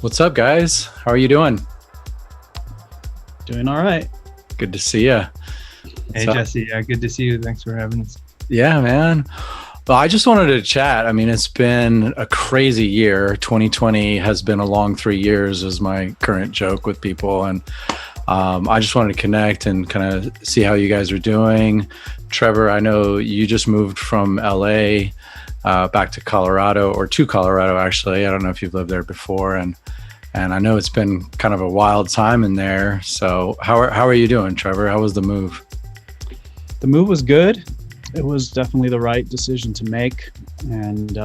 What's up, guys? How are you doing? Doing all right. Good to see you. Hey, Jesse. Yeah, good to see you. Thanks for having us. Yeah, man. Well, I just wanted to chat. I mean, it's been a crazy year. 2020 has been a long 3 years, is my current joke with people. And I just wanted to connect and kind of see how you guys are doing. Treavor, I know you just moved from LA back to Colorado, or to Colorado, actually. I don't know if you've lived there before. And I know it's been kind of a wild time in there. So how are you doing, Treavor? How was the move? The move was good. It was definitely the right decision to make. And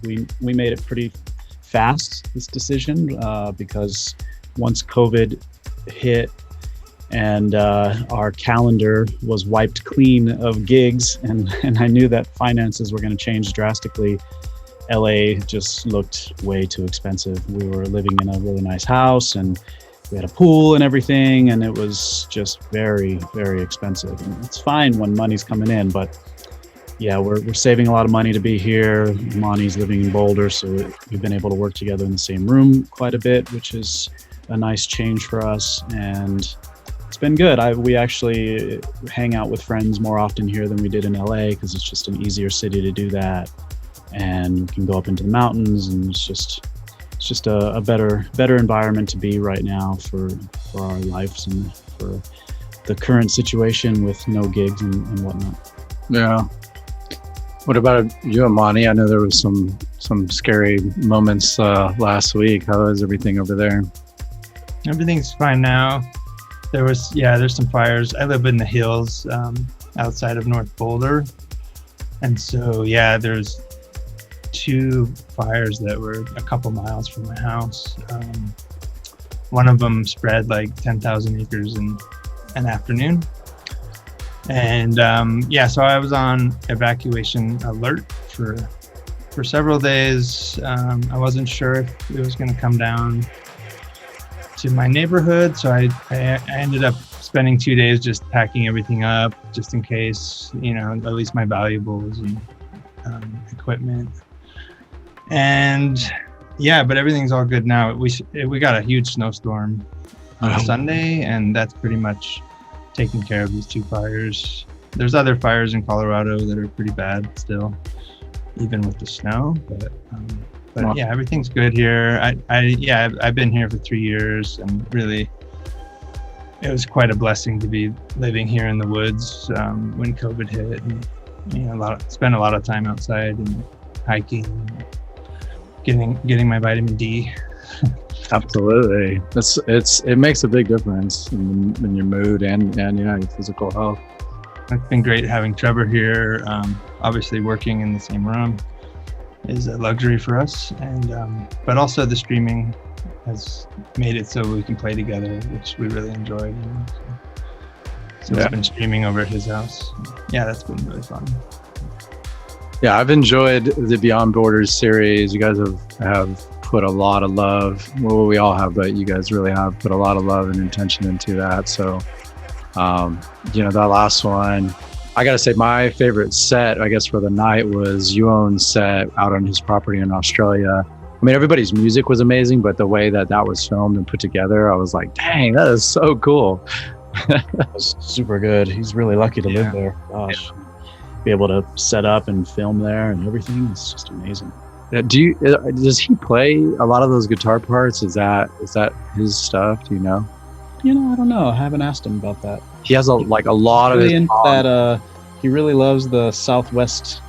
we made it pretty fast, this decision, because once COVID hit and our calendar was wiped clean of gigs, and I knew that finances were going to change drastically, LA just looked way too expensive. We were living in a really nice house and we had a pool and everything, and it was just very, very expensive. And it's fine when money's coming in, but yeah, we're saving a lot of money to be here. Amani's living in Boulder, so we've been able to work together in the same room quite a bit, which is a nice change for us. And it's been good. We actually hang out with friends more often here than we did in LA because it's just an easier city to do that. And we can go up into the mountains, and it's just a better environment to be right now for our lives and for the current situation with no gigs and whatnot. Yeah. What about you, Amani? I know there was some scary moments last week. How is everything over there? Everything's fine now. There's some fires. I live in the hills outside of North Boulder. And so, there's 2 fires that were a couple miles from my house. One of them spread like 10,000 acres in an afternoon. And so I was on evacuation alert for several days. I wasn't sure if it was going to come down to my neighborhood, so I ended up spending 2 days just packing everything up just in case, at least my valuables and equipment. And but everything's all good now. We got a huge snowstorm on Sunday, and that's pretty much taking care of these 2 fires. There's other fires in Colorado that are pretty bad still, even with the snow. But everything's good here. I've been here for 3 years, and really, it was quite a blessing to be living here in the woods when COVID hit, and spent a lot of time outside and hiking, getting my vitamin D. Absolutely. It makes a big difference in your mood and your physical health. It's been great having Treavor here. Obviously working in the same room is a luxury for us, and but also the streaming has made it so we can play together, which we really enjoyed. So we've been streaming over at his house. Yeah, that's been really fun. Yeah, I've enjoyed the Beyond Borders series. You guys have put a lot of love. Well, we all have, but you guys really have put a lot of love and intention into that. So, that last one, I got to say my favorite set, I guess, for the night was Yuon's set out on his property in Australia. I mean, everybody's music was amazing, but the way that was filmed and put together, I was like, dang, that is so cool. That was super good. He's really lucky to live there. Gosh. Be able to set up and film there and everything. It's just amazing. Does he play a lot of those guitar parts? Is that his stuff? Do you know? I don't know. I haven't asked him about that. He has a lot of his that. He really loves the Southwest,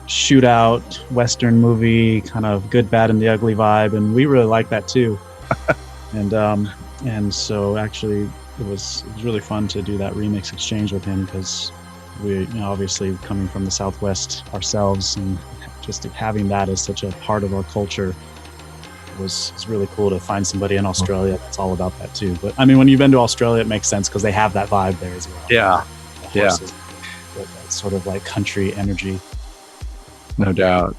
shootout Western movie, kind of good, bad, and the ugly vibe, and we really like that too. and so actually it was really fun to do that remix exchange with him, because we obviously coming from the Southwest ourselves, and just having that as such a part of our culture it's really cool to find somebody in Australia that's all about that too. But I mean, when you've been to Australia, it makes sense because they have that vibe there as well. Yeah. That sort of country energy. No doubt.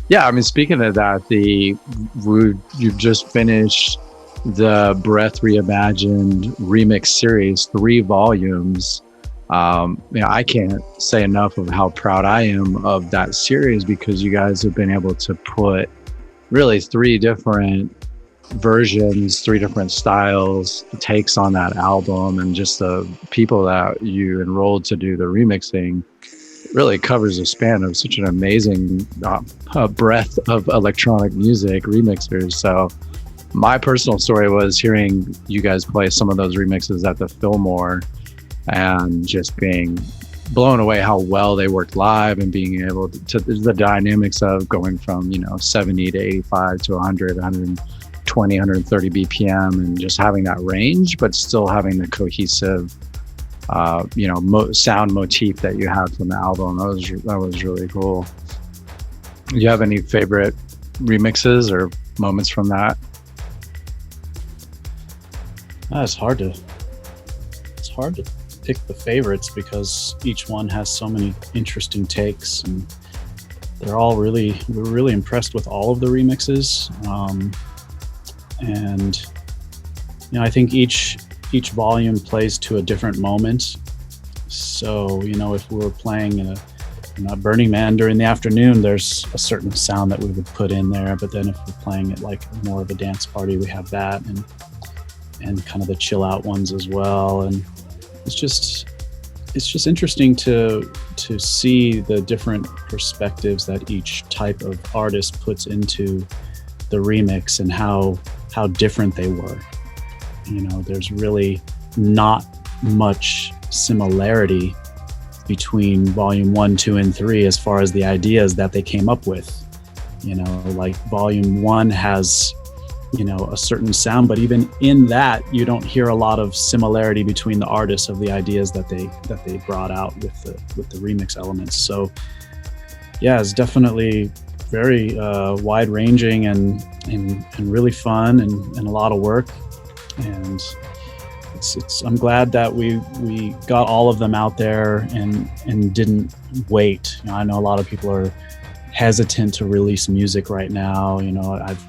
Yeah, I mean, speaking of that, you've just finished the Breath Reimagined remix series, 3 volumes. I can't say enough of how proud I am of that series, because you guys have been able to put really 3 different versions, 3 different styles, takes on that album, and just the people that you enrolled to do the remixing really covers a span of such an amazing breadth of electronic music remixers. So my personal story was hearing you guys play some of those remixes at the Fillmore and just being blown away how well they worked live, and being able to the dynamics of going from 70 to 85 to 100, 120, 130 BPM, and just having that range, but still having the cohesive sound motif that you had from the album. That was really cool. Do you have any favorite remixes or moments from that? It's hard to pick the favorites because each one has so many interesting takes, and we're really impressed with all of the remixes. And I think each volume plays to a different moment. So if we were playing in a Burning Man during the afternoon, there's a certain sound that we would put in there, but then if we're playing it like more of a dance party, we have that, and kind of the chill out ones as well. And it's just interesting to see the different perspectives that each type of artist puts into the remix and how different they were. There's really not much similarity between volume 1, 2, and 3 as far as the ideas that they came up with. Like volume 1 has a certain sound, but even in that you don't hear a lot of similarity between the artists of the ideas that they brought out with the remix elements. So yeah, it's definitely very wide ranging and really fun and a lot of work. And I'm glad that we got all of them out there and didn't wait. I know a lot of people are hesitant to release music right now.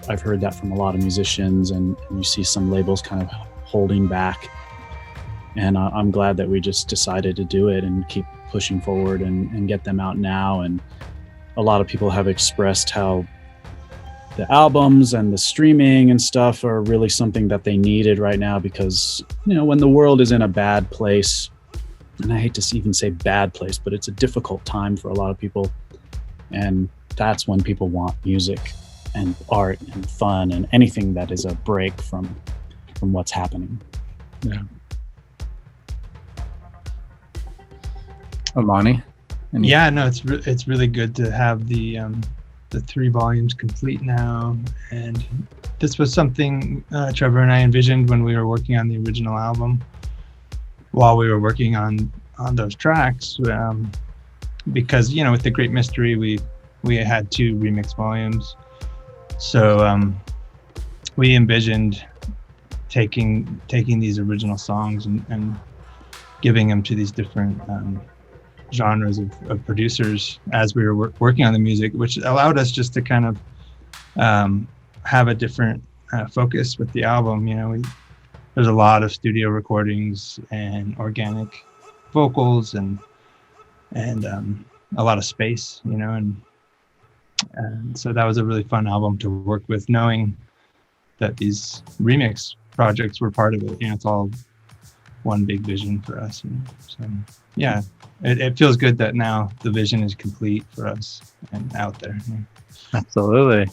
I've heard that from a lot of musicians, and you see some labels kind of holding back. And I'm glad that we just decided to do it and keep pushing forward and get them out now. And a lot of people have expressed how the albums and the streaming and stuff are really something that they needed right now, because when the world is in a bad place, and I hate to even say bad place, but it's a difficult time for a lot of people, and that's when people want music and art and fun and anything that is a break from what's happening. Yeah. Amani? Yeah, no, it's really good to have the 3 volumes complete now. And this was something Treavor and I envisioned when we were working on the original album, while we were working on those tracks, because with The Great Mystery we had 2 remix volumes. So we envisioned taking these original songs and giving them to these different genres of producers as we were working on the music, which allowed us just to kind of have a different focus with the album. There's a lot of studio recordings and organic vocals and a lot of space, and so that was a really fun album to work with, knowing that these remix projects were part of it. It's all one big vision for us. So yeah, it feels good that now the vision is complete for us and out there. Absolutely.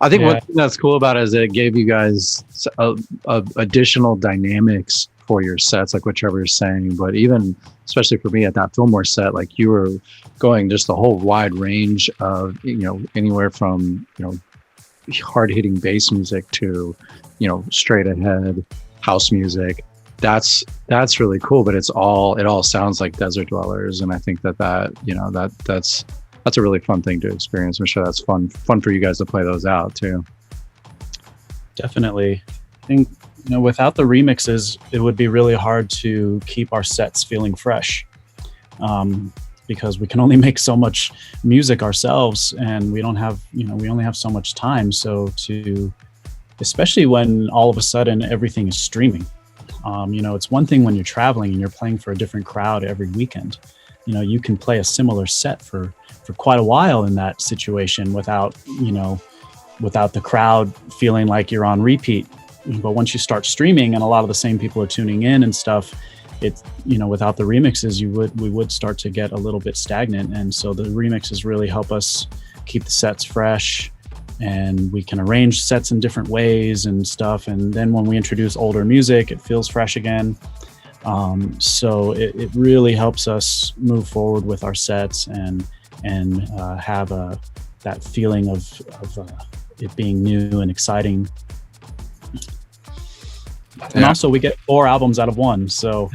I think one thing that's cool about it is that it gave you guys additional dynamics for your sets, like what Trevor is saying. But even, especially for me at that Fillmore set, like you were going just a whole wide range of, anywhere from, hard hitting bass music to, straight ahead house music. That's really cool, but it all sounds like Desert Dwellers. And I think that's a really fun thing to experience. I'm sure that's fun for you guys to play those out too. Definitely. I think, without the remixes, it would be really hard to keep our sets feeling fresh, because we can only make so much music ourselves, and we don't have, we only have so much time. So especially when all of a sudden everything is streaming. It's one thing when you're traveling and you're playing for a different crowd every weekend. You can play a similar set for quite a while in that situation without, without the crowd feeling like you're on repeat. But once you start streaming and a lot of the same people are tuning in and stuff, it's, you know, without the remixes, we would start to get a little bit stagnant. And so the remixes really help us keep the sets fresh, and we can arrange sets in different ways and stuff. And then when we introduce older music, it feels fresh again. So it really helps us move forward with our sets and have that feeling of it being new and exciting. And also we get 4 albums out of 1. So,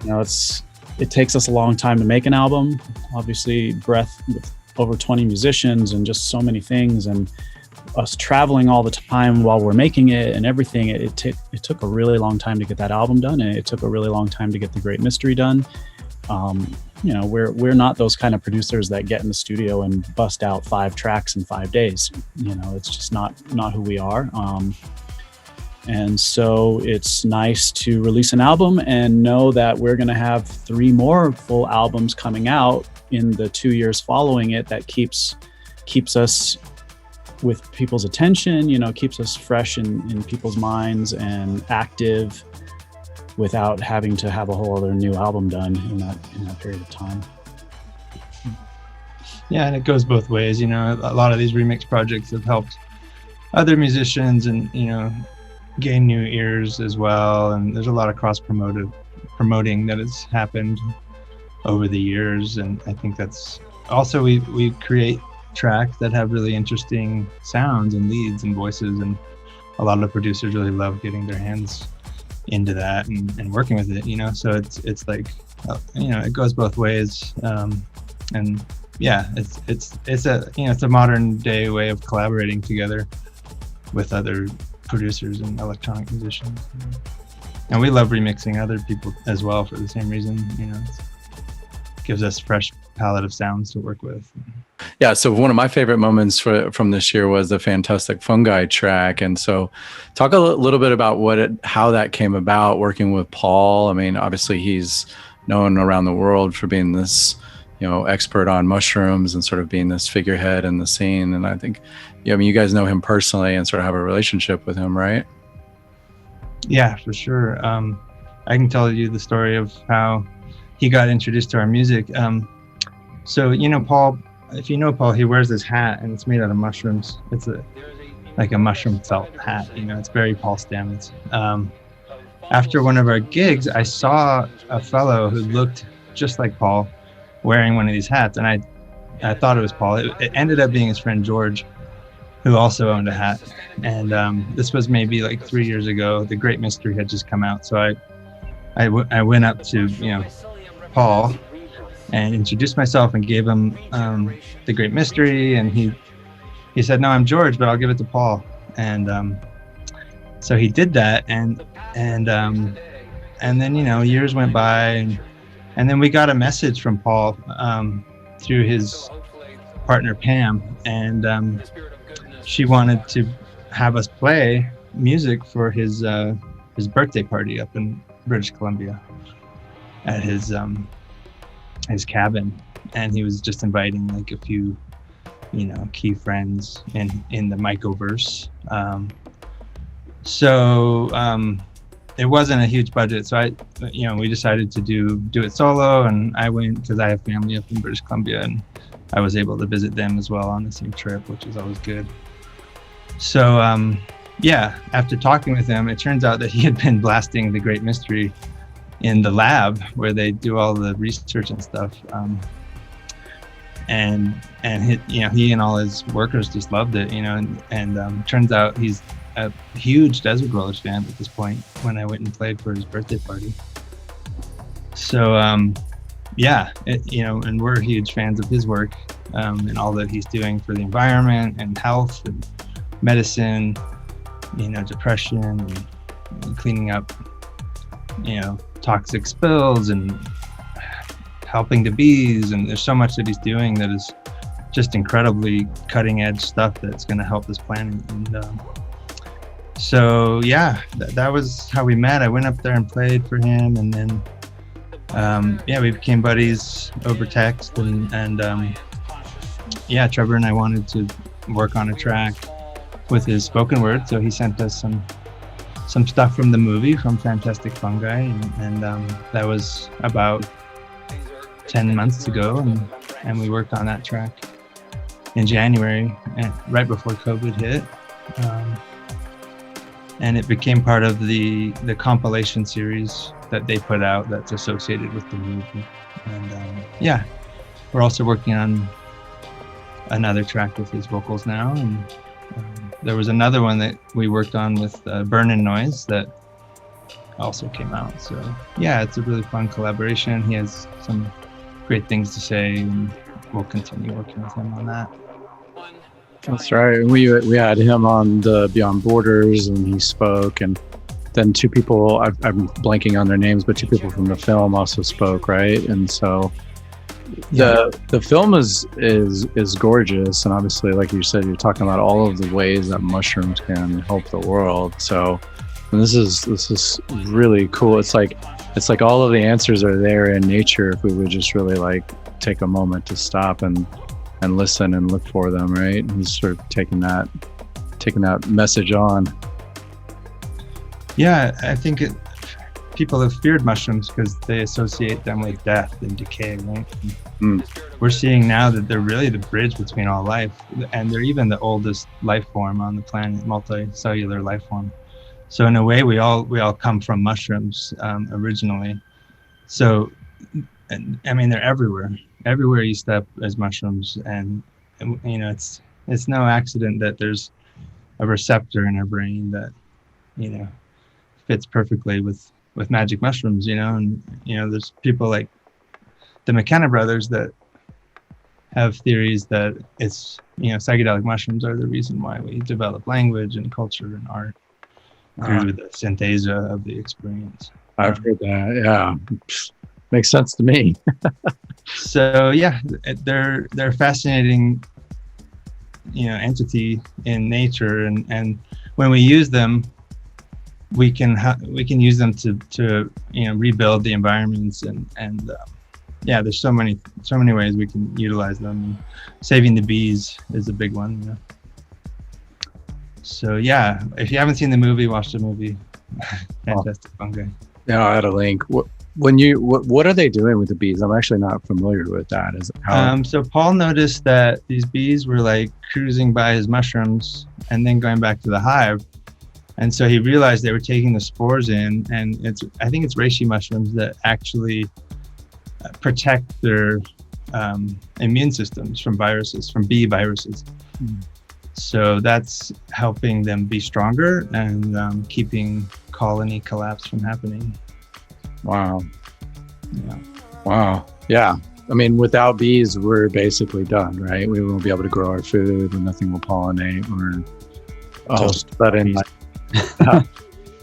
you know, it takes us a long time to make an album. Obviously, Breath with over 20 musicians and just so many things, and us traveling all the time while we're making it and everything. It took a really long time to get that album done, and it took a really long time to get The Great Mystery done. You know, we're not those kind of producers that get in the studio and bust out 5 tracks in 5 days. You know, it's just not who we are. And so it's nice to release an album and know that we're going to have 3 more full albums coming out in the 2 years following it. That keeps us with people's attention, you know, keeps us fresh in people's minds and active without having to have a whole other new album done in that period of time. Yeah, and it goes both ways. You know, a lot of these remix projects have helped other musicians and, you know, gain new ears as well. And there's a lot of promoting that has happened over the years. And I think that's also, we create tracks that have really interesting sounds and leads and voices, and a lot of the producers really love getting their hands into that and working with it, you know. So it's like, you know, it goes both ways. And yeah, it's a modern day way of collaborating together with other producers and electronic musicians. And we love remixing other people as well for the same reason, you know. It gives us fresh palette of sounds to work with. Yeah, so one of my favorite moments from this year was the Fantastic Fungi track. And so talk a little bit about how that came about, working with Paul. I mean, obviously he's known around the world for being this, you know, expert on mushrooms and sort of being this figurehead in the scene. And I think, yeah, I mean, you guys know him personally and sort of have a relationship with him, right? Yeah, for sure. I can tell you the story of how he got introduced to our music. So, you know, Paul, if you know Paul, he wears this hat and it's made out of mushrooms. It's like a mushroom felt hat, you know, it's very Paul Stamets. After one of our gigs, I saw a fellow who looked just like Paul wearing one of these hats, and I thought it was Paul. It ended up being his friend George, who also owned a hat. And this was maybe like 3 years ago. The Great Mystery had just come out. So I went up to, you know, Paul and introduced myself and gave him The Great Mystery. And he said, "No, I'm George, but I'll give it to Paul." And so he did that. And then, you know, years went by, and then we got a message from Paul through his partner Pam, and she wanted to have us play music for his birthday party up in British Columbia at his cabin, and he was just inviting like a few, you know, key friends in the Mycoverse. It wasn't a huge budget, so we decided to do it solo, and I went because I have family up in British Columbia, and I was able to visit them as well on the same trip, which is always good. So after talking with him, it turns out that he had been blasting The Great Mystery in the lab where they do all the research and stuff, and he and all his workers just loved it, you know, and turns out he's a huge Desert Dwellers fan at this point when I went and played for his birthday party. So and we're huge fans of his work and all that he's doing for the environment and health and medicine, you know, depression and cleaning up, you know, toxic spills and helping the bees. And there's so much that he's doing that is just incredibly cutting edge stuff that's going to help this planet. And that was how we met. I went up there and played for him, and then we became buddies over text, and Treavor and I wanted to work on a track, with his spoken word. So he sent us some stuff from the movie, from Fantastic Fungi, and that was about 10 months ago, and we worked on that track in January, and right before COVID hit, and it became part of the compilation series that they put out that's associated with the movie. And yeah, we're also working on another track with his vocals now, and there was another one that we worked on with Burn & Noise that also came out. So yeah, it's a really fun collaboration. He has some great things to say, and we'll continue working with him on that. That's right. We had him on the Beyond Borders, and he spoke, and then two people, I'm blanking on their names, but two people from the film also spoke, right? And so the film is gorgeous, and obviously, like you said, you're talking about all of the ways that mushrooms can help the world. So, and this is really cool. It's like all of the answers are there in nature if we would just really like take a moment to stop and listen and look for them, right? And he's sort of taking that message on. Yeah, I think people have feared mushrooms because they associate them with death and decay, right? We're seeing now that they're really the bridge between all life, and they're even the oldest life form on the planet, multicellular life form. So in a way, we all come from mushrooms originally. So, I mean, they're everywhere. Everywhere you step is mushrooms, and you know, it's no accident that there's a receptor in our brain that, you know, fits perfectly with magic mushrooms, you know. And you know, there's people like the McKenna brothers that have theories that it's, you know, psychedelic mushrooms are the reason why we develop language and culture and art through the synthesia of the experience. I've heard that. Yeah, makes sense to me. So yeah, they're a fascinating, you know, entity in nature, and when we use them, we can use them to you know, rebuild the environments, and yeah, there's so many ways we can utilize them. Saving the bees is a big one, you know? So yeah, if you haven't seen the movie, watch the movie. Fantastic Fungi. Yeah, I'll add a link. What are they doing with the bees? I'm actually not familiar with that. So Paul noticed that these bees were like cruising by his mushrooms and then going back to the hive. And so he realized they were taking the spores in, and I think it's reishi mushrooms that actually protect their immune systems from viruses, from bee viruses. So that's helping them be stronger and keeping colony collapse from happening. Wow. Yeah. Wow. Yeah. I mean, without bees, we're basically done, right? We won't be able to grow our food, and nothing will pollinate.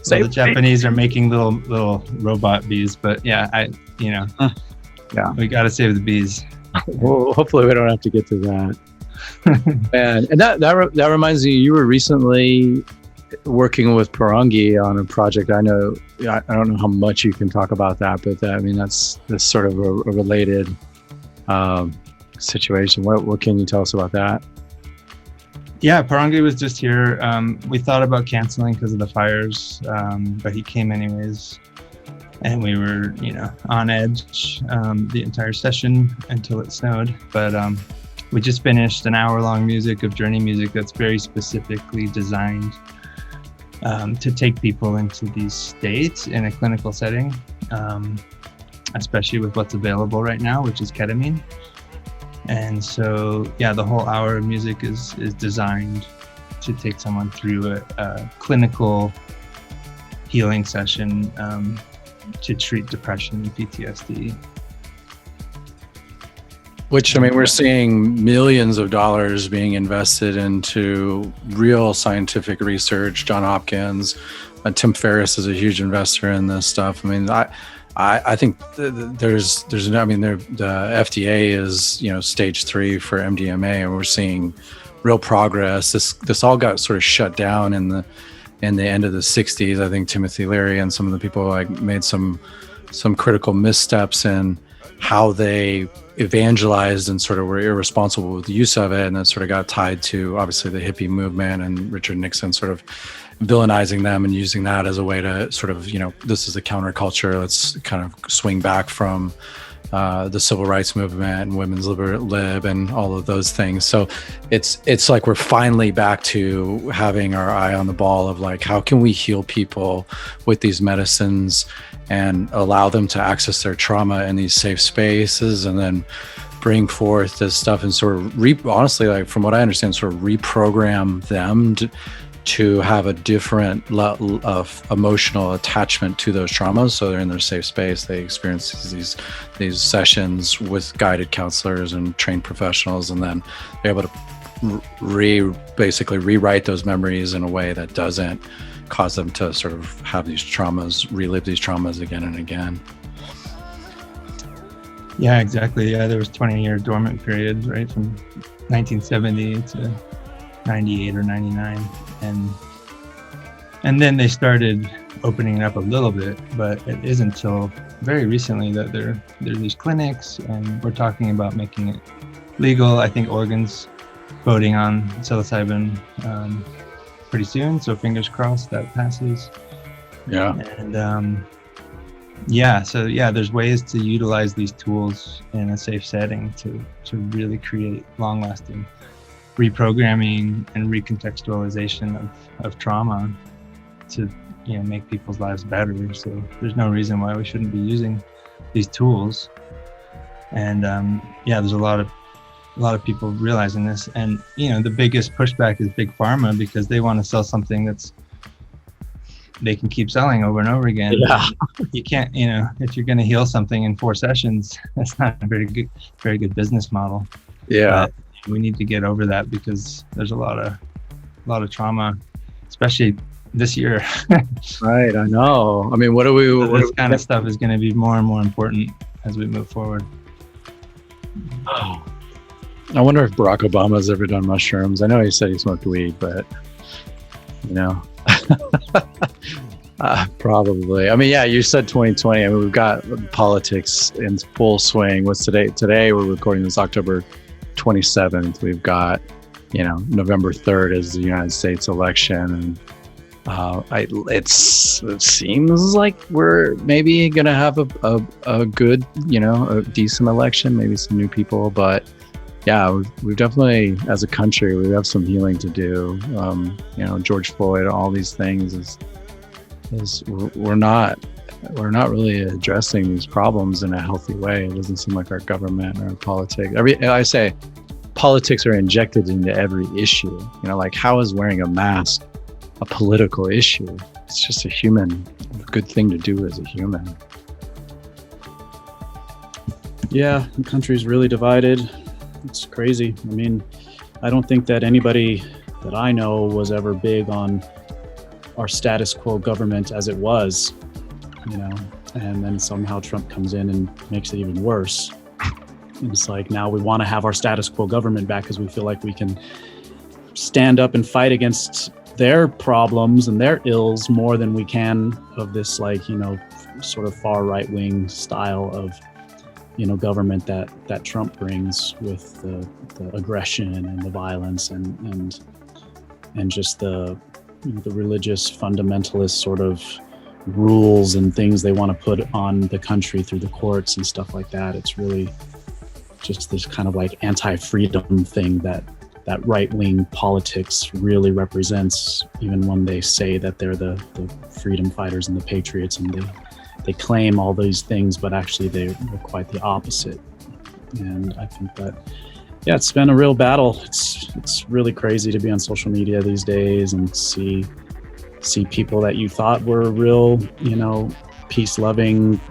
So the Japanese are making little robot bees, but yeah, we got to save the bees. Well, hopefully we don't have to get to that. and that reminds me, you were recently working with Parangi on a project. I know, I don't know how much you can talk about that, but I mean, that's sort of a related situation. What can you tell us about that? Yeah, Parangi was just here. We thought about canceling because of the fires, but he came anyways. And we were, you know, on edge the entire session until it snowed. But we just finished an hour-long music of journey music that's very specifically designed to take people into these states in a clinical setting, especially with what's available right now, which is ketamine. And so, yeah, the whole hour of music is designed to take someone through a clinical healing session to treat depression and PTSD. Which, I mean, we're seeing millions of dollars being invested into real scientific research. John Hopkins, Tim Ferriss is a huge investor in this stuff. I mean, I think there's I mean, the FDA is, you know, stage 3 for MDMA, and we're seeing real progress. This all got sort of shut down in the end of the 60s. I think Timothy Leary and some of the people like made some critical missteps in how they evangelized and sort of were irresponsible with the use of it, and then sort of got tied to obviously the hippie movement and Richard Nixon sort of villainizing them and using that as a way to sort of, this is a counterculture, let's kind of swing back from the civil rights movement and women's lib and all of those things. So it's like we're finally back to having our eye on the ball of like, how can we heal people with these medicines and allow them to access their trauma in these safe spaces, and then bring forth this stuff and sort of honestly, like from what I understand, sort of reprogram them to have a different level of emotional attachment to those traumas. So they're in their safe space. They experience these sessions with guided counselors and trained professionals, and then they're able to basically rewrite those memories in a way that doesn't cause them to sort of have these traumas, relive these traumas again and again. Yeah, exactly. Yeah, there was 20-year dormant periods, right, from 1970 to 98 or 99, and then they started opening it up a little bit, but it isn't until very recently that there are these clinics, and we're talking about making it legal. I think Oregon's voting on psilocybin pretty soon, so fingers crossed that passes. Yeah. And there's ways to utilize these tools in a safe setting to really create long-lasting reprogramming and recontextualization of trauma to make people's lives better. So there's no reason why we shouldn't be using these tools. And there's a lot of people realizing this. And the biggest pushback is big pharma, because they want to sell something they can keep selling over and over again. Yeah. You can't, if you're going to heal something in 4 sessions, that's not a very good business model. Yeah. But we need to get over that, because there's a lot of trauma, especially this year. Right. I know. I mean, This kind of stuff is going to be more and more important as we move forward. I wonder if Barack Obama's ever done mushrooms. I know he said he smoked weed, but probably. I mean, yeah, you said 2020. I mean, we've got politics in full swing. What's today? Today we're recording this October 27th. We've got, November 3rd is the United States election, and it seems like we're maybe gonna have a good, a decent election, maybe some new people, but yeah, we've definitely, as a country, we have some healing to do. George Floyd, all these things is we're not really addressing these problems in a healthy way. It doesn't seem like our government or politics. I say politics are injected into every issue. Like, how is wearing a mask a political issue? It's just a good thing to do as a human. Yeah, the country's really divided. It's crazy. I mean, I don't think that anybody that I know was ever big on our status quo government as it was, and then somehow Trump comes in and makes it even worse. It's like, now we want to have our status quo government back because we feel like we can stand up and fight against their problems and their ills more than we can of this, sort of far right-wing style of government that Trump brings, with the aggression and the violence and just the religious fundamentalist sort of rules and things they want to put on the country through the courts and stuff like that. It's really just this kind of like anti-freedom thing that right-wing politics really represents, even when they say that they're the freedom fighters and the patriots, and they claim all these things, but actually they're quite the opposite. And I think that, yeah, it's been a real battle. It's really crazy to be on social media these days and see people that you thought were real, peace-loving,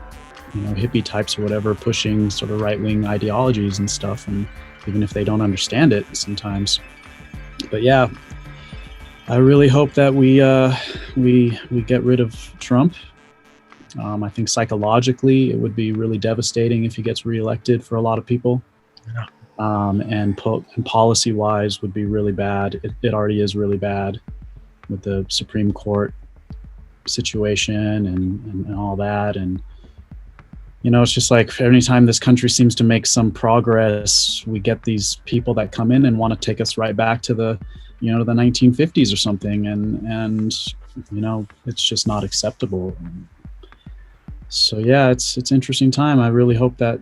hippie types or whatever, pushing sort of right-wing ideologies and stuff, and even if they don't understand it sometimes. But yeah, I really hope that we get rid of Trump. I think psychologically it would be really devastating if he gets reelected for a lot of people. Yeah. And policy-wise would be really bad. It already is really bad with the Supreme Court situation and all that. And it's just like anytime this country seems to make some progress, we get these people that come in and want to take us right back to the 1950s or something, and it's just not acceptable. So yeah, it's interesting time. I really hope that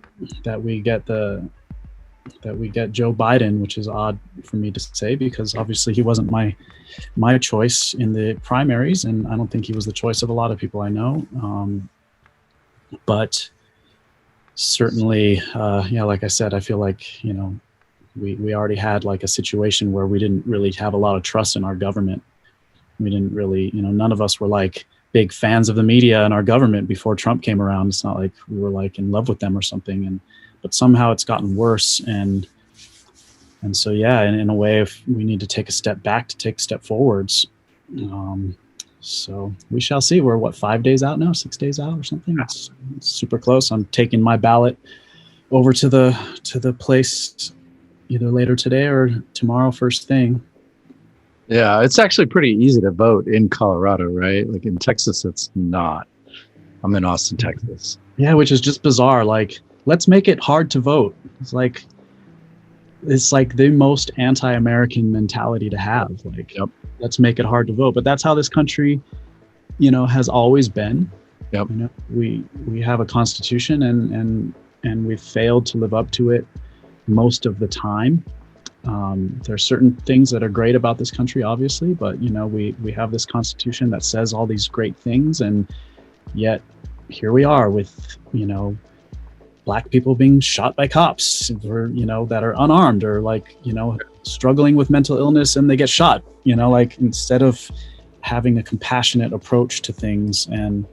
we get Joe Biden, which is odd for me to say because obviously he wasn't my choice in the primaries, and I don't think he was the choice of a lot of people I know. But certainly, like I said, I feel like we already had like a situation where we didn't really have a lot of trust in our government. We didn't really, none of us were like big fans of the media and our government before Trump came around. It's not like we were like in love with them or something. But somehow it's gotten worse. And so, yeah, in a way, if we need to take a step back to take a step forwards. So we shall see. We're 5 days out now, 6 days out or something. It's super close. I'm taking my ballot over to the place either later today or tomorrow first thing. Yeah, it's actually pretty easy to vote in Colorado, right? Like in Texas, it's not. I'm in Austin, Texas. Yeah, which is just bizarre. Like, let's make it hard to vote. It's like the most anti-American mentality to have. Like, yep. Let's make it hard to vote. But that's how this country, has always been. Yep. We have a constitution and we've failed to live up to it most of the time. There are certain things that are great about this country, obviously, but we have this constitution that says all these great things, and yet here we are with black people being shot by cops or that are unarmed or like struggling with mental illness and they get shot, like instead of having a compassionate approach to things. And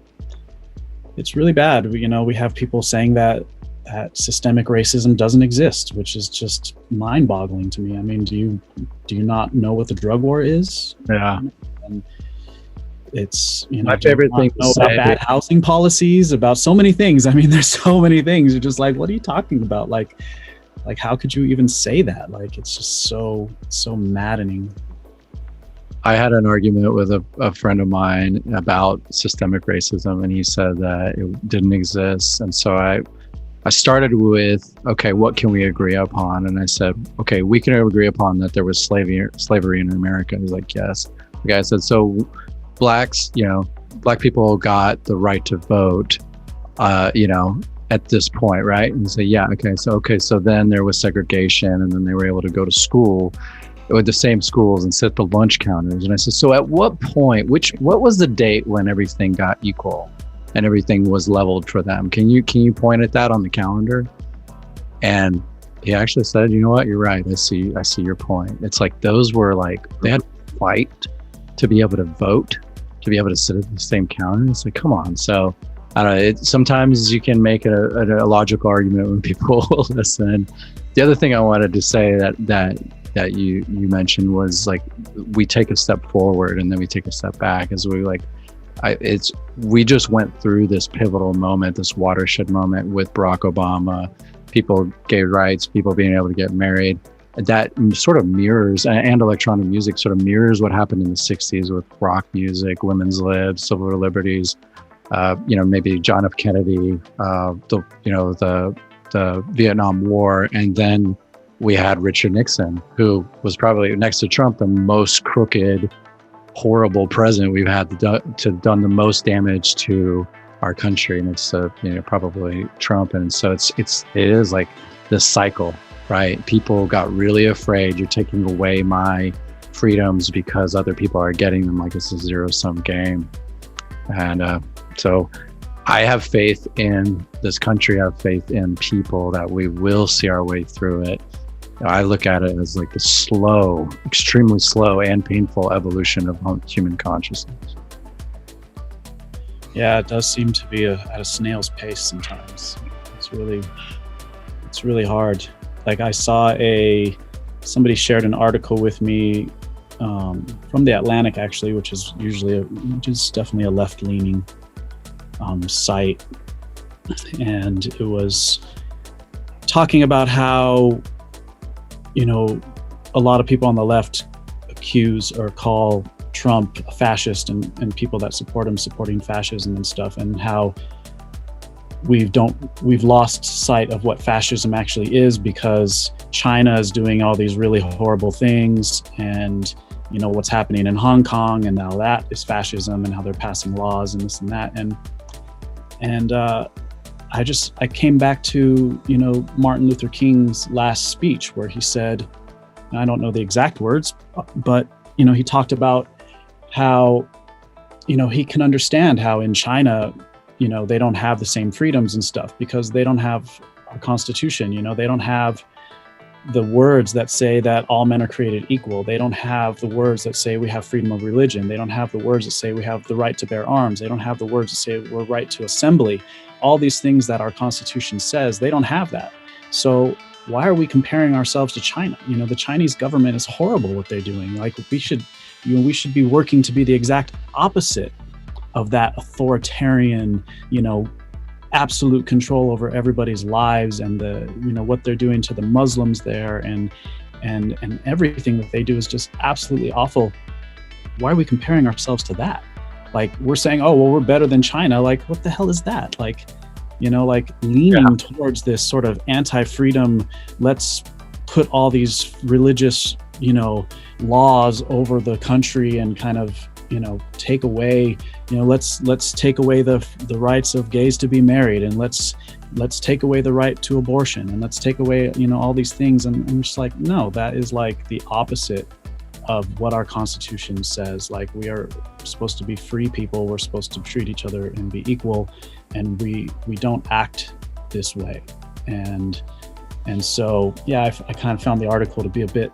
it's really bad. We have people saying that systemic racism doesn't exist, which is just mind-boggling to me. I mean, do you not know what the drug war is? Yeah. And it's my favorite thing to say about bad housing policies, about so many things. I mean, there's so many things. You're just like, what are you talking about? Like how could you even say that? Like, it's just so maddening. I had an argument with a friend of mine about systemic racism, and he said that it didn't exist. And so I started with, okay, what can we agree upon? And I said, okay, we can agree upon that there was slavery in America. He was like, yes. The guy said, so black people got the right to vote, at this point, right? And say, yeah, okay, so then there was segregation, and then they were able to go to school with the same schools and sit at the lunch counters. And I said, so at what point, what was the date when everything got equal and everything was leveled for them? Can you point at that on the calendar? And he actually said, you know what, you're right. I see your point. It's like those were like, they had to fight to be able to vote, to be able to sit at the same counter. It's like, come on. So I don't know. Sometimes you can make a logical argument when people listen. The other thing I wanted to say that you mentioned was like, we take a step forward and then we take a step back as we just went through this pivotal moment, this watershed moment with Barack Obama, people, gay rights, people being able to get married. That sort of mirrors, and electronic music sort of mirrors what happened in the 60s with rock music, women's libs, civil liberties, maybe John F. Kennedy, the Vietnam War. And then we had Richard Nixon, who was probably next to Trump, the most crooked, horrible president we've had to done the most damage to our country. And it's probably Trump. And so it is like this cycle, right? People got really afraid. You're taking away my freedoms because other people are getting them, like it's a zero-sum game. And so I have faith in this country. I have faith in people that we will see our way through it. I look at it as like the slow, extremely slow and painful evolution of human consciousness. Yeah, it does seem to be at a snail's pace sometimes. It's really hard. Like I saw somebody shared an article with me from the Atlantic, actually, which is definitely a left-leaning site, and it was talking about how a lot of people on the left accuse or call Trump a fascist, and people that support him supporting fascism and stuff, and how we've lost sight of what fascism actually is, because China is doing all these really horrible things, and what's happening in Hong Kong, and now that is fascism, and how they're passing laws and this and that. And I came back to Martin Luther King's last speech, where he said, I don't know the exact words, but he talked about how he can understand how in China they don't have the same freedoms and stuff, because they don't have our constitution. They don't have the words that say that all men are created equal. They don't have the words that say we have freedom of religion. They don't have the words that say we have the right to bear arms. They don't have the words that say we're right to assembly. All these things that our constitution says, they don't have that. So why are we comparing ourselves to China? The Chinese government is horrible what they're doing. Like, we should be working to be the exact opposite of that authoritarian, absolute control over everybody's lives, and what they're doing to the Muslims there, and everything that they do is just absolutely awful. Why are we comparing ourselves to that? Like, we're saying, oh, well, we're better than China. Like, what the hell is that? Like, leaning towards this sort of anti-freedom, let's put all these religious, laws over the country, and kind of, take away, let's take away the rights of gays to be married, and let's take away the right to abortion, and let's take away, all these things. And I'm just like, no, that is like the opposite of what our Constitution says. Like, we are supposed to be free people. We're supposed to treat each other and be equal, and we don't act this way. And so, yeah, I kind of found the article to be a bit,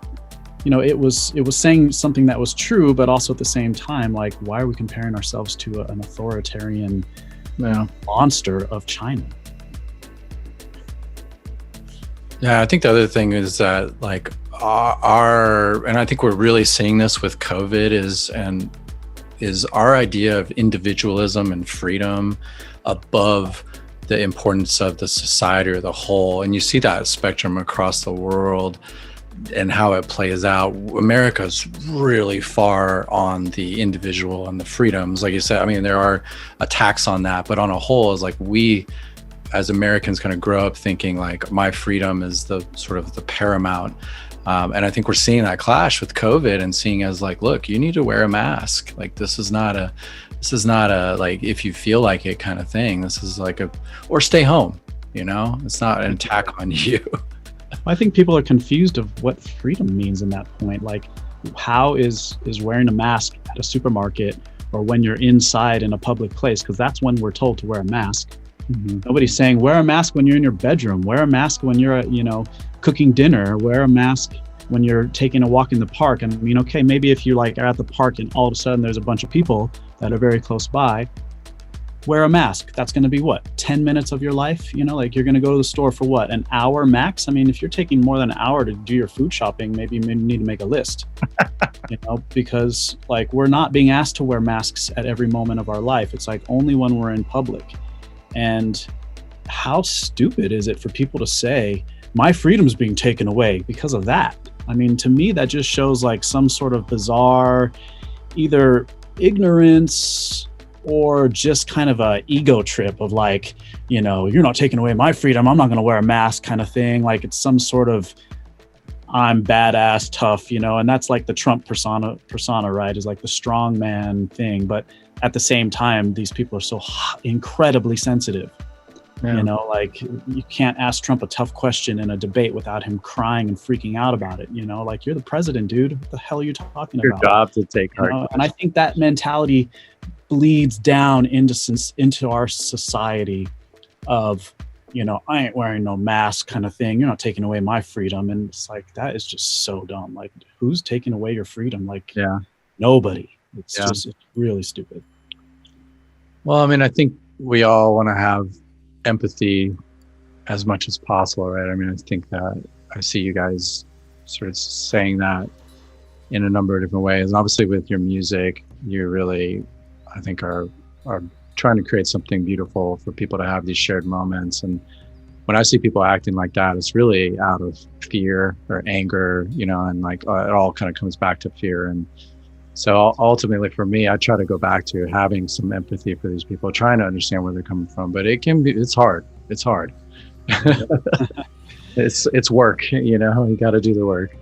it was saying something that was true, but also at the same time, like, why are we comparing ourselves to an authoritarian monster of China? Yeah, I think the other thing is that, like, and I think we're really seeing this with COVID, is our idea of individualism and freedom above the importance of the society or the whole. And you see that spectrum across the world and how it plays out. America's really far on the individual and the freedoms. Like you said, I mean, there are attacks on that, but on a whole, is like, we as Americans kind of grow up thinking like my freedom is the sort of the paramount. And I think we're seeing that clash with COVID, and seeing as like, look, you need to wear a mask. Like, this is not a like, if you feel like it kind of thing. This is like or stay home, it's not an attack on you. I think people are confused of what freedom means in that point. Like, how is wearing a mask at a supermarket, or when you're inside in a public place, because that's when we're told to wear a mask. Mm-hmm. Nobody's saying wear a mask when you're in your bedroom, wear a mask when you're cooking dinner, wear a mask when you're taking a walk in the park. And I mean, okay, maybe if you like are at the park and all of a sudden there's a bunch of people that are very close by, wear a mask. That's going to be what, 10 minutes of your life? Like, you're going to go to the store for what, an hour max? I mean, if you're taking more than an hour to do your food shopping, maybe you need to make a list, because like, we're not being asked to wear masks at every moment of our life. It's like only when we're in public. And how stupid is it for people to say, my freedom's being taken away because of that? I mean, to me, that just shows like some sort of bizarre, either ignorance or just kind of a ego trip of like, you're not taking away my freedom, I'm not going to wear a mask kind of thing. Like, it's some sort of I'm badass, tough, and that's like the Trump persona, right? Is like the strong man thing. But at the same time, these people are so incredibly sensitive. Yeah. Like, you can't ask Trump a tough question in a debate without him crying and freaking out about it. Like, you're the president, dude. What the hell are you talking about? Your job to take hard. And I think that mentality bleeds down into our society of, I ain't wearing no mask kind of thing. You're not taking away my freedom. And it's like, that is just so dumb. Like, who's taking away your freedom? Like, nobody. It's just, it's really stupid. Well, I mean, I think we all want to have empathy as much as possible, right? I mean, I think that I see you guys sort of saying that in a number of different ways. And obviously with your music, you really, I think, are trying to create something beautiful for people to have these shared moments. And when I see people acting like that, it's really out of fear or anger, and like it all kind of comes back to fear. And So ultimately for me, I try to go back to having some empathy for these people, trying to understand where they're coming from, but it's hard. It's hard. It's work, you got to do the work.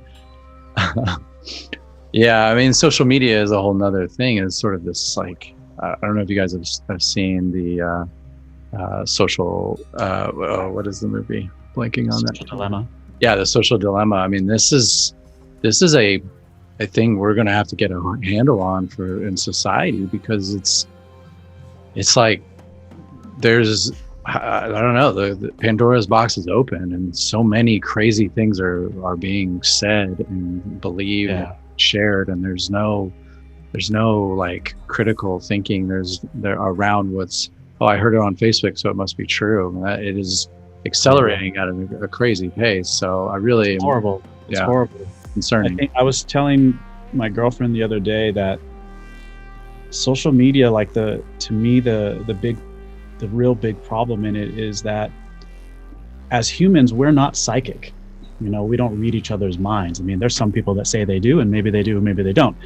Yeah, I mean, social media is a whole nother thing. It's sort of this like, I don't know if you guys have seen the social, what is the movie? Blanking on that. Social Dilemma. Yeah, the social dilemma. I mean, this is a thing we're going to have to get a handle on in society, because it's like there's, I don't know, the Pandora's box is open, and so many crazy things are being said and believed and shared, and there's no like critical thinking there around I heard it on Facebook, so it must be true. It is accelerating at a crazy pace. So I really it's horrible. It's horrible. Concerning. I was telling my girlfriend the other day that social media, like the real big problem in it is that as humans, we're not psychic. We don't read each other's minds. I mean, there's some people that say they do, and maybe they do, maybe they don't.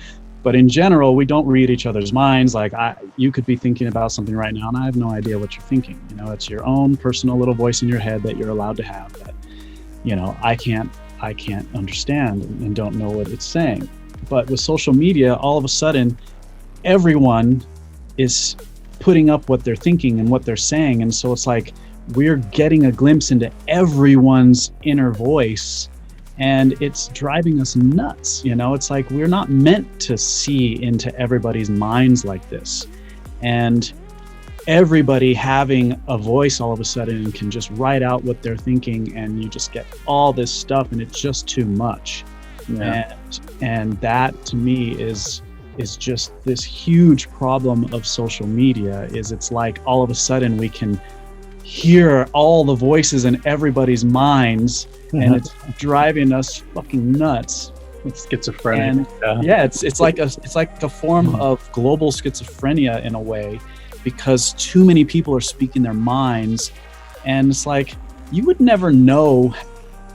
But in general, we don't read each other's minds. Like you could be thinking about something right now, and I have no idea what you're thinking. It's your own personal little voice in your head that you're allowed to have that, I can't understand and don't know what it's saying. But with social media, all of a sudden, everyone is putting up what they're thinking and what they're saying. And so it's like we're getting a glimpse into everyone's inner voice, and it's driving us nuts. It's like we're not meant to see into everybody's minds like this. And everybody having a voice all of a sudden can just write out what they're thinking, and you just get all this stuff, and it's just too much. And that to me is just this huge problem of social media. It's like all of a sudden we can hear all the voices in everybody's minds, and it's driving us fucking nuts. It's schizophrenic. And it's like a form of global schizophrenia in a way, because too many people are speaking their minds, and it's like you would never know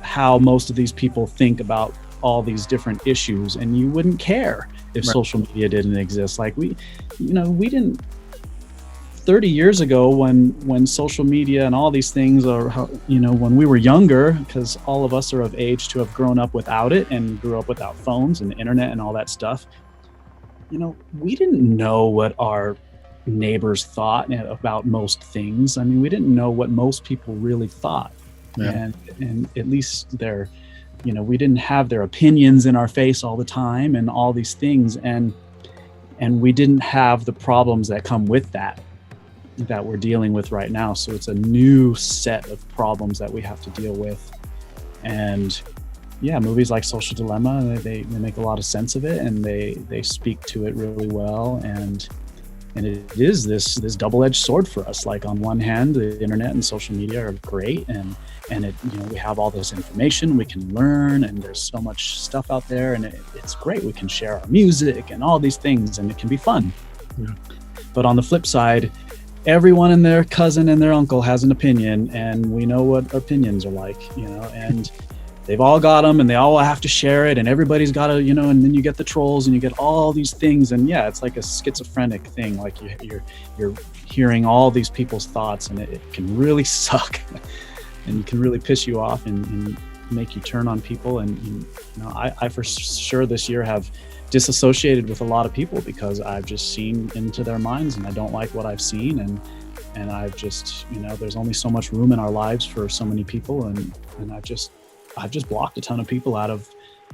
how most of these people think about all these different issues, and you wouldn't care if social media didn't exist. Like we didn't 30 years ago when social media and all these things are, when we were younger, because all of us are of age to have grown up without it and grew up without phones and the internet and all that stuff. We didn't know what our neighbors thought about most things. I mean, we didn't know what most people really thought. And at least we didn't have their opinions in our face all the time and all these things. And we didn't have the problems that come with that we're dealing with right now. So it's a new set of problems that we have to deal with. And movies like Social Dilemma, they make a lot of sense of it, and they speak to it really well. And it is this double-edged sword for us. Like on one hand, the internet and social media are great, and it, we have all this information we can learn, and there's so much stuff out there, and it's great. We can share our music and all these things, and it can be fun. But on the flip side, everyone and their cousin and their uncle has an opinion, and we know what opinions are like, and they've all got them, and they all have to share it, and everybody's got to, and then you get the trolls, and you get all these things, and it's like a schizophrenic thing. Like you're hearing all these people's thoughts, and it can really suck, and it can really piss you off and make you turn on people. And I for sure this year have disassociated with a lot of people, because I've just seen into their minds, and I don't like what I've seen, and I've just there's only so much room in our lives for so many people, and I've just blocked a ton of people out of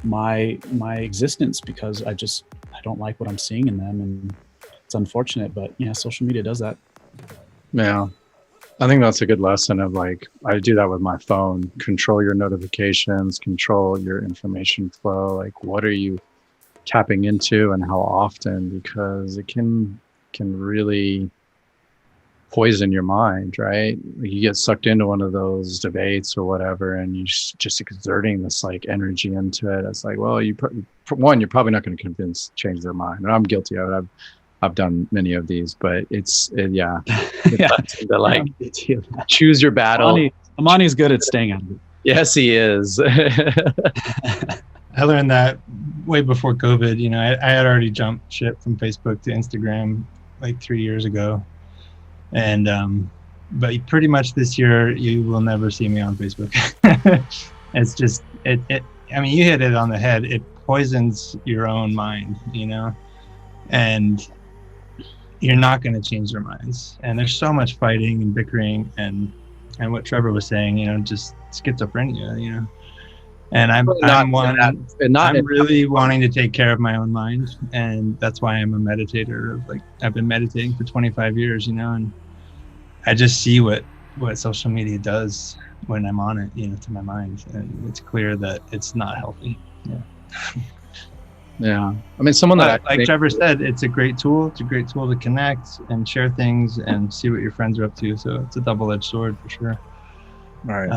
my existence, because I don't like what I'm seeing in them, and it's unfortunate, but social media does that. I think that's a good lesson of, like, I do that with my phone. Control your notifications, control your information flow. Like, what are you tapping into and how often? Because it can really poison your mind, right? You get sucked into one of those debates or whatever, and you just exerting this like energy into it. It's like, well, you're probably not going to change their mind. And I'm guilty of it. I've done many of these, but it's choose your battle. Amani's good at staying out of it. Yes, he is. I learned that way before COVID, you know, I had already jumped ship from Facebook to Instagram like 3 years ago. And, but pretty much this year, you will never see me on Facebook. It's just, I mean, you hit it on the head. It poisons your own mind, you know, and you're not going to change their minds. And there's so much fighting and bickering and what Treavor was saying, you know, just schizophrenia, you know. And I'm really wanting to take care of my own mind, and that's why I'm a meditator. Like, I've been meditating for 25 years, you know, and I just see what social media does when I'm on it, you know, to my mind, and it's clear that it's not healthy. Yeah. Yeah, I mean, someone that like Treavor said, it's a great tool. It's a great tool to connect and share things and see what your friends are up to. So it's a double-edged sword for sure. Right.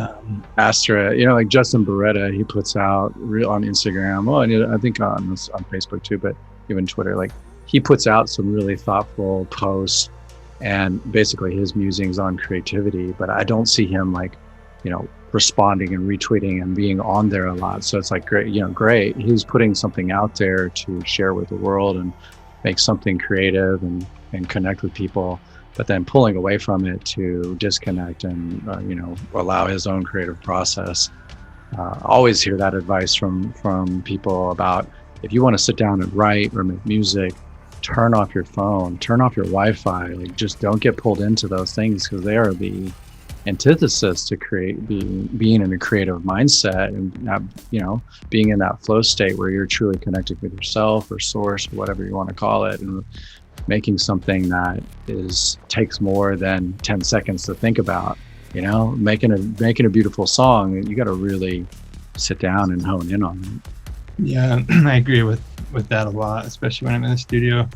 Astra, you know, like Justin Beretta, he puts out on Instagram. Well, and I think on Facebook too, but even Twitter, like he puts out some really thoughtful posts and basically his musings on creativity. But I don't see him like, you know, responding and retweeting and being on there a lot. So it's like great, you know, great. He's putting something out there to share with the world and make something creative and connect with people. But then pulling away from it to disconnect and you know, allow his own creative process. Always hear that advice from people about, if you want to sit down and write or make music, turn off your phone, turn off your Wi-Fi. Like, just don't get pulled into those things, because they are the antithesis to being in a creative mindset and you know, being in that flow state where you're truly connected with yourself or source or whatever you want to call it, and making something that takes more than 10 seconds to think about. You know, making a beautiful song, you got to really sit down and hone in on it. Yeah, I agree with that a lot, especially when I'm in the studio.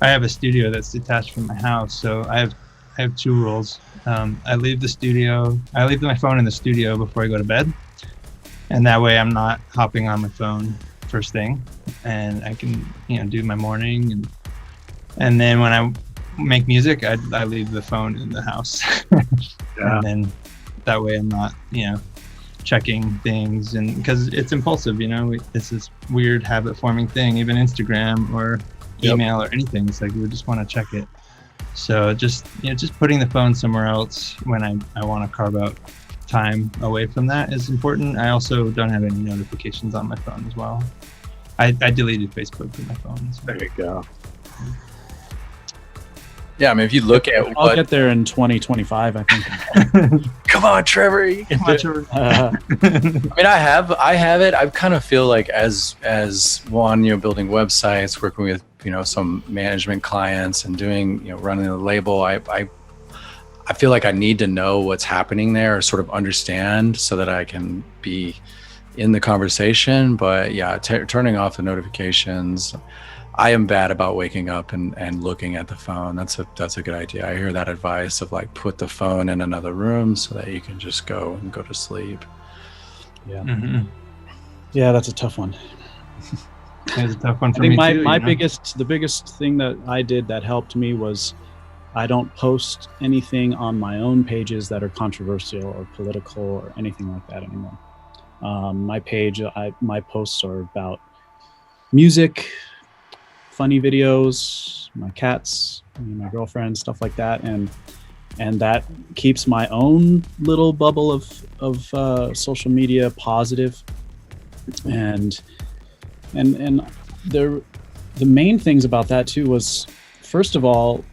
I have a studio that's detached from my house, so I have two rules. I leave my phone in the studio before I go to bed, and that way I'm not hopping on my phone first thing, and I can, you know, do my morning, and then when I make music, I leave the phone in the house. Yeah. And then that way I'm not, you know, checking things, and because it's impulsive, you know, it's this weird habit forming thing. Even Instagram or email or anything, it's like we just want to check it. So just putting the phone somewhere else when I want to carve out time away from that is important. I also don't have any notifications on my phone as well. I deleted Facebook from my phone. So. There you go. Yeah, I mean, if you look at I'll get there in 2025, I think. Come on, Treavor. You can do it. I mean, I have it. I kind of feel like as one, you know, building websites, working with, you know, some management clients and doing, you know, running the label, I feel like I need to know what's happening there, or sort of understand, so that I can be in the conversation. But yeah, turning off the notifications. I am bad about waking up and looking at the phone. That's a good idea. I hear that advice of like, put the phone in another room so that you can just go to sleep. Yeah. Mm-hmm. Yeah, that's a tough one. It's a tough one for I think me my too, the biggest thing that I did that helped me was I don't post anything on my own pages that are controversial or political or anything like that anymore. My page, my posts are about music, funny videos, my cats, my girlfriend, stuff like that, and that keeps my own little bubble of social media positive. And the main things about that too was, first of all,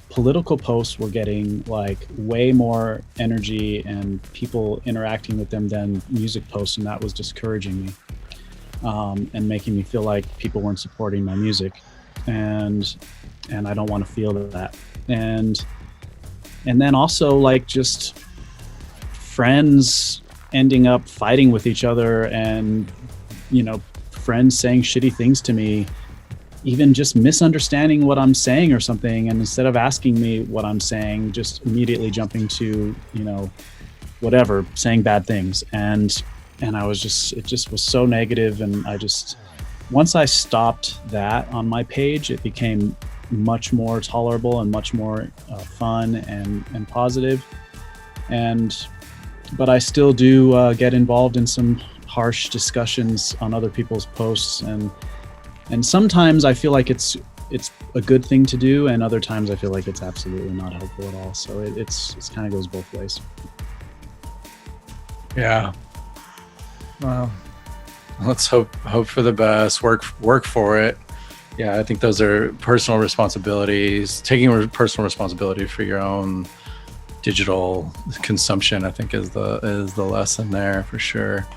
political posts were getting like way more energy and people interacting with them than music posts, and that was discouraging me. And making me feel like people weren't supporting my music, and I don't want to feel that. And then also like just friends ending up fighting with each other, and you know, friends saying shitty things to me, even just misunderstanding what I'm saying or something, and instead of asking me what I'm saying, just immediately jumping to, you know, whatever, saying bad things. And it just was so negative. And once I stopped that on my page, it became much more tolerable and much more fun and positive. But I still do get involved in some harsh discussions on other people's posts, and sometimes I feel like it's a good thing to do, and other times I feel like it's absolutely not helpful at all. So it's kind of goes both ways. Yeah. Well, let's hope for the best. Work for it. Yeah, I think those are personal responsibilities. Taking personal responsibility for your own digital consumption, I think, is the lesson there for sure.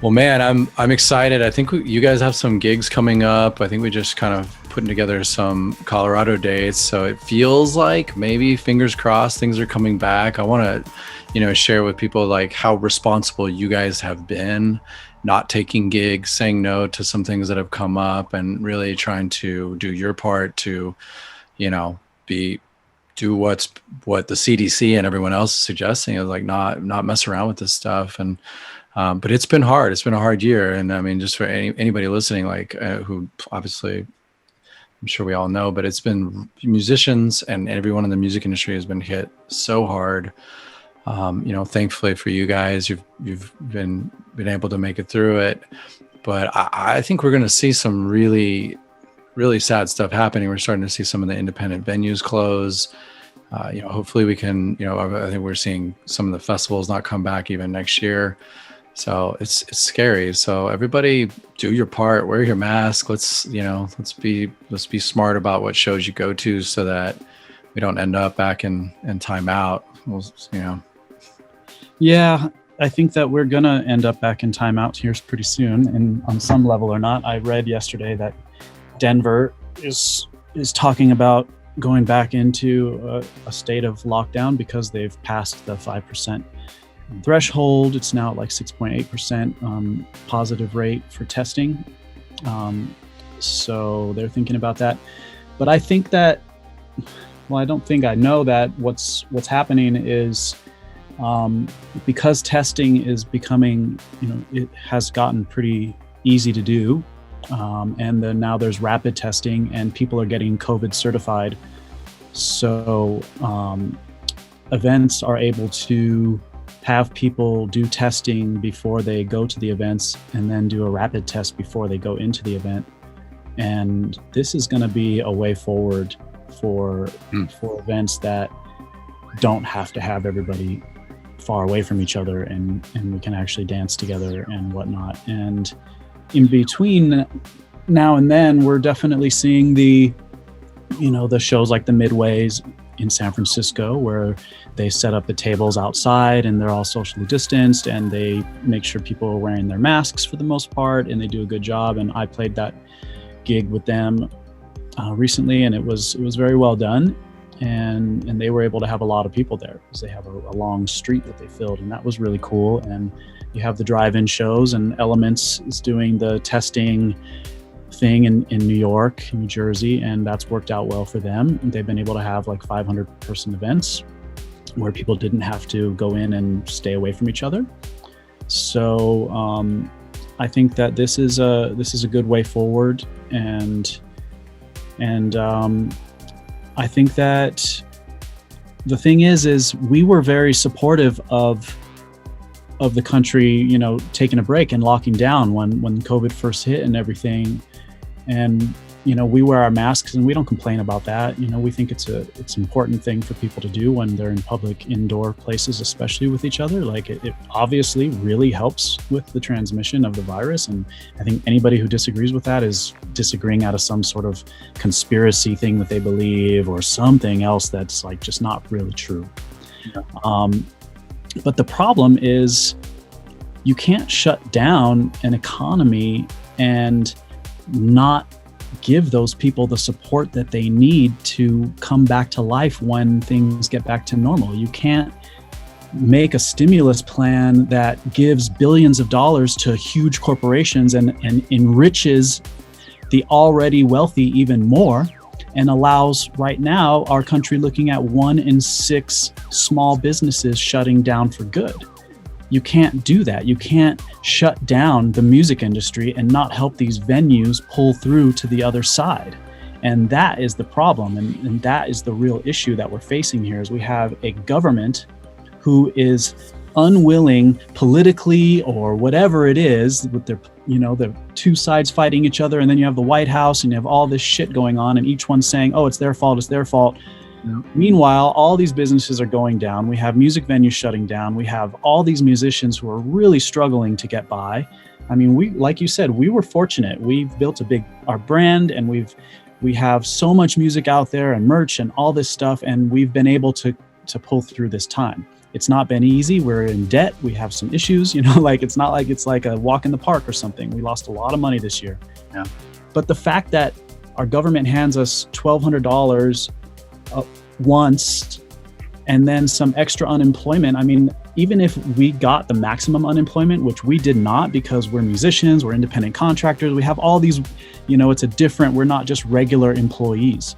Well, man, I'm excited. I think you guys have some gigs coming up. I think we just kind of putting together some Colorado dates, so it feels like maybe, fingers crossed, things are coming back. I want to, share with people like how responsible you guys have been, not taking gigs, saying no to some things that have come up, and really trying to do your part to, do what the CDC and everyone else is suggesting, is like not mess around with this stuff. And but it's been hard. It's been a hard year. And I mean, just for anybody listening, like who obviously, I'm sure we all know, but it's been musicians and everyone in the music industry has been hit so hard. Thankfully for you guys, you've been able to make it through it. But I think we're going to see some really, really sad stuff happening. We're starting to see some of the independent venues close. Hopefully we can, I think we're seeing some of the festivals not come back even next year. So it's scary. So everybody do your part, wear your mask. Let's be smart about what shows you go to so that we don't end up back in timeout. Yeah, I think that we're going to end up back in timeout here pretty soon, and on some level or not. I read yesterday that Denver is talking about going back into a state of lockdown because they've passed the 5% threshold. It's now at like 6.8% positive rate for testing. So they're thinking about that. But I think that, I don't think I know that what's happening is because testing is becoming, it has gotten pretty easy to do. And then now there's rapid testing and people are getting COVID certified. So events are able to have people do testing before they go to the events and then do a rapid test before they go into the event. And this is going to be a way forward for events that don't have to have everybody far away from each other, and we can actually dance together and whatnot. And in between now and then, we're definitely seeing the shows like the Midways in San Francisco, where they set up the tables outside and they're all socially distanced and they make sure people are wearing their masks for the most part, and they do a good job. And I played that gig with them recently, and it was very well done. And they were able to have a lot of people there because they have a long street that they filled, and that was really cool. And you have the drive-in shows, and Elements is doing the testing thing in New York, New Jersey, and that's worked out well for them. They've been able to have like 500-person events where people didn't have to go in and stay away from each other. So I think that this is a good way forward, and I think that the thing is we were very supportive of the country, taking a break and locking down when COVID first hit and everything. And, we wear our masks and we don't complain about that. We think it's an important thing for people to do when they're in public indoor places, especially with each other. Like it obviously really helps with the transmission of the virus. And I think anybody who disagrees with that is disagreeing out of some sort of conspiracy thing that they believe, or something else that's like just not really true. Yeah. But the problem is you can't shut down an economy and not give those people the support that they need to come back to life when things get back to normal. You can't make a stimulus plan that gives billions of dollars to huge corporations and enriches the already wealthy even more, and allows right now our country looking at 1 in 6 small businesses shutting down for good. You can't do that. You can't shut down the music industry and not help these venues pull through to the other side. And that is the problem. And that is the real issue that we're facing here, is we have a government who is unwilling politically or whatever it is with their, the two sides fighting each other. And then you have the White House and you have all this shit going on and each one saying, oh, it's their fault. It's their fault. Yeah. Meanwhile, all these businesses are going down. We have music venues shutting down. We have all these musicians who are really struggling to get by. I mean, we, like you said, we were fortunate. We've built our brand, and we have so much music out there and merch and all this stuff. And we've been able to pull through this time. It's not been easy. We're in debt. We have some issues, like it's not like it's like a walk in the park or something. We lost a lot of money this year. Yeah. But the fact that our government hands us $1,200 once and then some extra unemployment. I mean, even if we got the maximum unemployment, which we did not because we're musicians, we're independent contractors, we have all these, we're not just regular employees.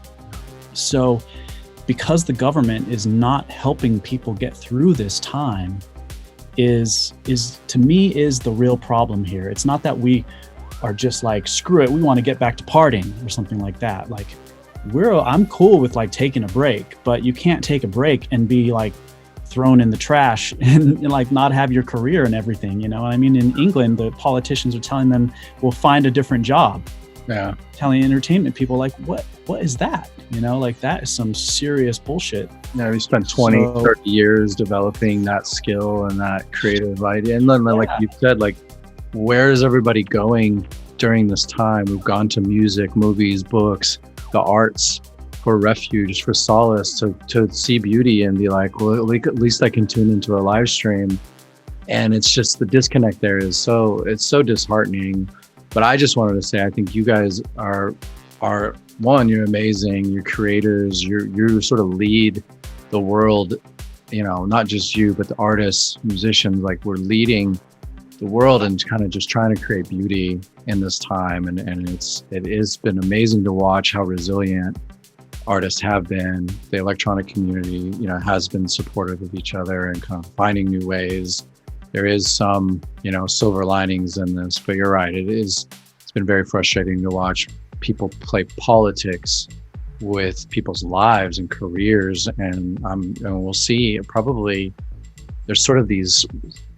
So because the government is not helping people get through this time is to me is the real problem here. It's not that we are just like, screw it, we want to get back to partying or something like that. Like I'm cool with like taking a break, but you can't take a break and be like thrown in the trash and like not have your career and everything. I mean, in England, the politicians are telling them, we'll find a different job. Yeah. Telling entertainment people like, what is that? Like that is some serious bullshit. Yeah, we spent 30 years developing that skill and that creative idea. And then like you said, like, where is everybody going during this time? We've gone to music, movies, books, the arts for refuge, for solace, to see beauty and be like, well, at least I can tune into a live stream. And it's just the disconnect there is it's so disheartening. But I just wanted to say, I think you guys are one, you're amazing, you're creators, you sort of lead the world, not just you, but the artists, musicians, like we're leading the world and kind of just trying to create beauty in this time. And it has been amazing to watch how resilient artists have been. The electronic community, has been supportive of each other and kind of finding new ways. There is some, silver linings in this, but you're right. It's been very frustrating to watch people play politics with people's lives and careers. And we'll see probably there's sort of these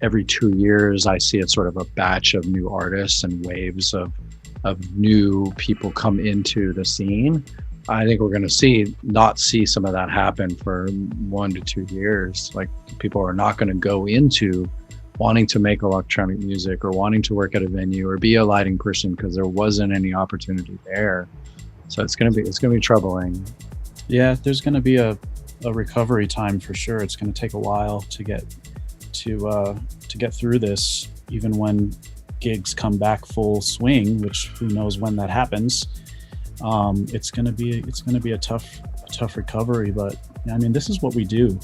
every 2 years, I see it sort of a batch of new artists and waves of new people come into the scene. I think we're going to not see some of that happen for 1 to 2 years. Like people are not going to go into wanting to make electronic music or wanting to work at a venue or be a lighting person because there wasn't any opportunity there. So it's going to be troubling. Yeah, there's going to be a recovery time for sure. It's going to take a while to get through this, even when gigs come back full swing, which who knows when that happens. It's going to be a tough recovery, but I mean, this is what we do.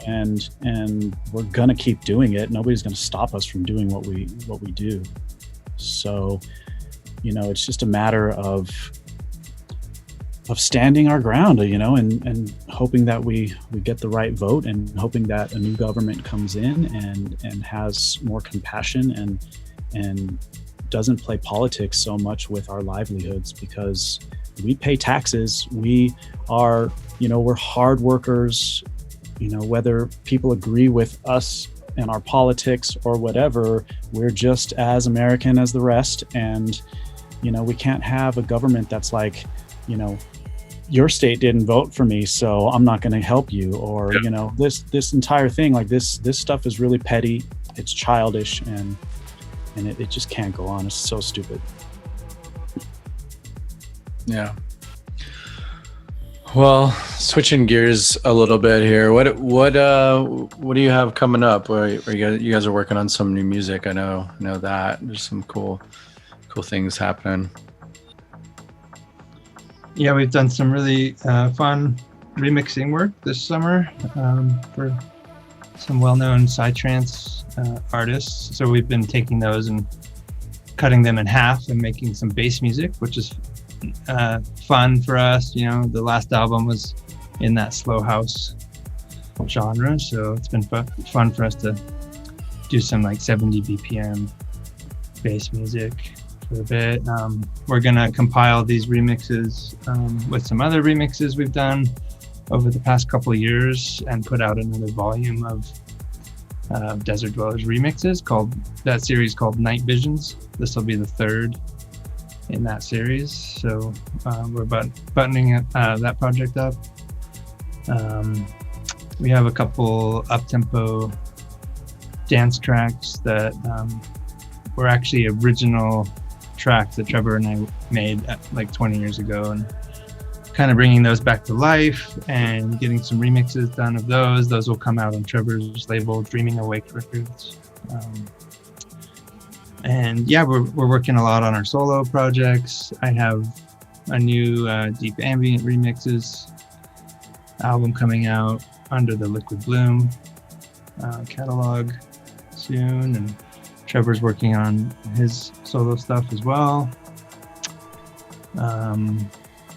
And we're gonna keep doing it. Nobody's gonna stop us from doing what we do. So, it's just a matter of standing our ground, and hoping that we get the right vote, and hoping that a new government comes in and has more compassion and doesn't play politics so much with our livelihoods, because we pay taxes. We are, we're hard workers. Whether people agree with us and our politics or whatever, we're just as American as the rest. And, we can't have a government that's like, your state didn't vote for me, so I'm not going to help you. Or, this entire thing, like this stuff is really petty. It's childish and it just can't go on. It's so stupid. Yeah. Well, switching gears a little bit here. What do you have coming up? You guys are working on some new music. I know that there's some cool things happening. Yeah, we've done some really fun remixing work this summer for some well-known psytrance artists. So we've been taking those and cutting them in half and making some bass music, which is fun for us. The last album was in that slow house genre, so it's been fun for us to do some like 70 BPM bass music for a bit. We're gonna compile these remixes with some other remixes we've done over the past couple of years and put out another volume of Desert Dwellers remixes that series called Night Visions. This will be the third in that series. So we're buttoning that project up. We have a couple up-tempo dance tracks that were actually original tracks that Treavor and I made like 20 years ago, and kind of bringing those back to life and getting some remixes done of those. Those will come out on Trevor's label, Dreaming Awake Records. And yeah, we're working a lot on our solo projects. I have a new deep ambient remixes album coming out under the Liquid Bloom catalog soon, and Trevor's working on his solo stuff as well.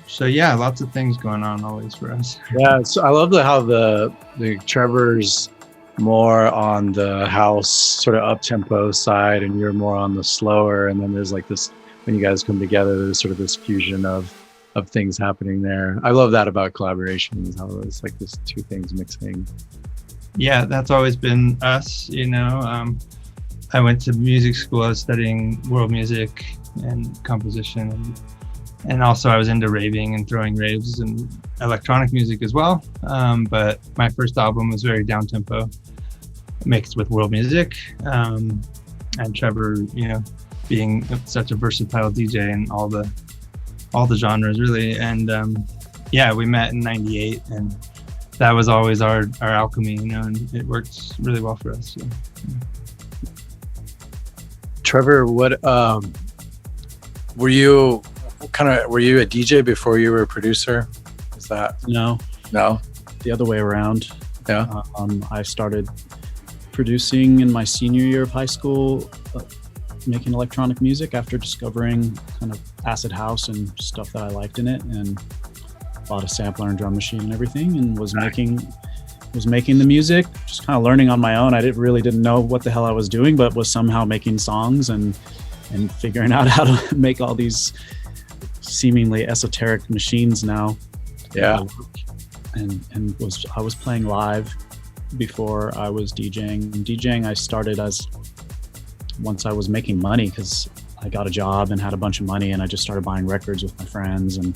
So yeah, lots of things going on always for us. Yeah, so I love how the Trevor's more on the house sort of up tempo side, and you're more on the slower. And then there's like this, when you guys come together, there's sort of this fusion of things happening there. I love that about collaborations, how it's like this two things mixing. Yeah, that's always been us, you know. I went to music school. I was studying world music and composition, and also I was into raving and throwing raves and electronic music as well. But my first album was very down tempo, mixed with world music. And Treavor, you know, being such a versatile DJ in all the genres really. And yeah, we met in '98, and that was always our alchemy, you know, and it worked really well for us. So, yeah. Treavor, what were you a DJ before you were a producer? Is that No, the other way around. Yeah. I started producing in my senior year of high school, making electronic music after discovering kind of acid house and stuff that I liked in it, and bought a sampler and drum machine and everything, and was making the music, just kind of learning on my own. I didn't know what the hell I was doing, but was somehow making songs and figuring out how to make all these seemingly esoteric machines now. Yeah. And I was playing live before I was DJing. DJing I started once I was making money, because I got a job and had a bunch of money, and I just started buying records with my friends, and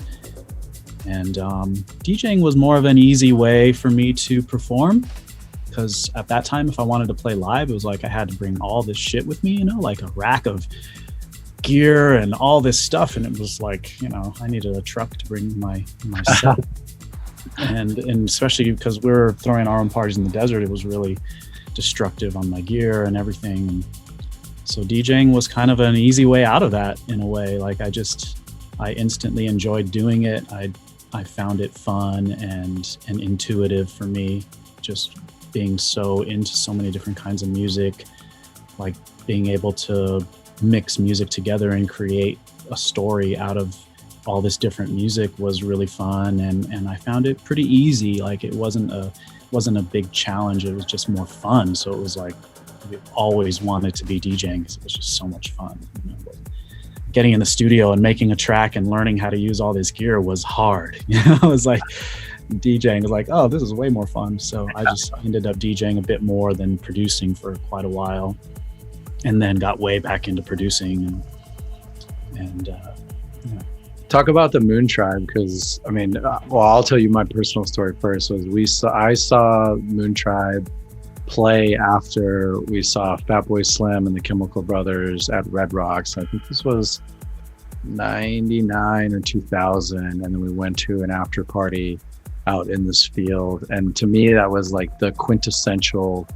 DJing was more of an easy way for me to perform, because at that time, if I wanted to play live, it was like I had to bring all this shit with me, you know, like a rack of gear and all this stuff, and it was like, you know, I needed a truck to bring my set. and especially because we were throwing our own parties in the desert, it was really destructive on my gear and everything. And so DJing was kind of an easy way out of that, in a way. Like I instantly enjoyed doing it. I found it fun and intuitive for me, just being so into so many different kinds of music, like being able to mix music together and create a story out of all this different music was really fun, and I found it pretty easy. Like it wasn't a big challenge, it was just more fun. So it was like we always wanted to be DJing because it was just so much fun, you know? Getting in the studio and making a track and learning how to use all this gear was hard. You know, it was like DJing was like, oh, this is way more fun. So I just ended up DJing a bit more than producing for quite a while, and then got way back into producing and yeah. Talk about the Moontribe, because I mean, well, I'll tell you my personal story first. I saw Moontribe play after we saw Fatboy Slim and the Chemical Brothers at Red Rocks. I think this was 99 or 2000, and then we went to an after party out in this field, and to me that was like the quintessential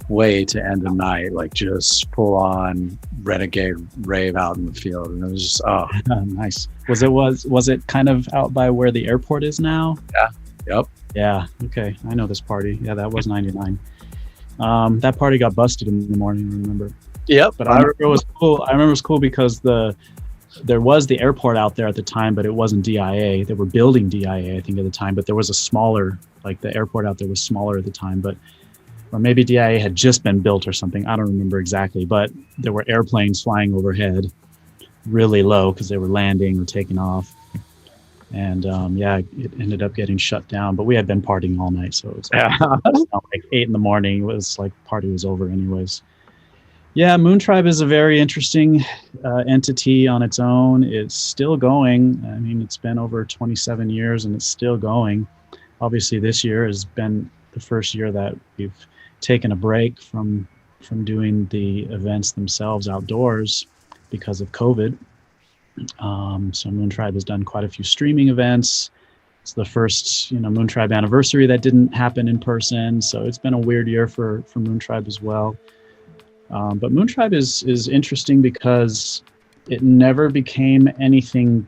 way to end a night, like just full on renegade rave out in the field. And it was just nice. Was it kind of out by where the airport is now? Yeah. Yep. Yeah. Okay, I know this party. Yeah, that was 99. That party got busted in the morning, remember? Yep. But I remember it was cool. I remember it was cool because there was the airport out there at the time, but it wasn't DIA. They were building DIA, I think, at the time, but there was a smaller, like the airport out there was smaller at the time, or maybe DIA had just been built or something. I don't remember exactly, but there were airplanes flying overhead really low because they were landing or taking off. And it ended up getting shut down, but we had been partying all night. So it was like 8 a.m. It was like party was over anyways. Yeah, Moontribe is a very interesting entity on its own. It's still going. I mean, it's been over 27 years and it's still going. Obviously, this year has been the first year that we've taken a break from doing the events themselves outdoors because of COVID. So Moontribe has done quite a few streaming events. It's the first, Moontribe anniversary that didn't happen in person. So it's been a weird year for Moontribe as well. But Moontribe is interesting because it never became anything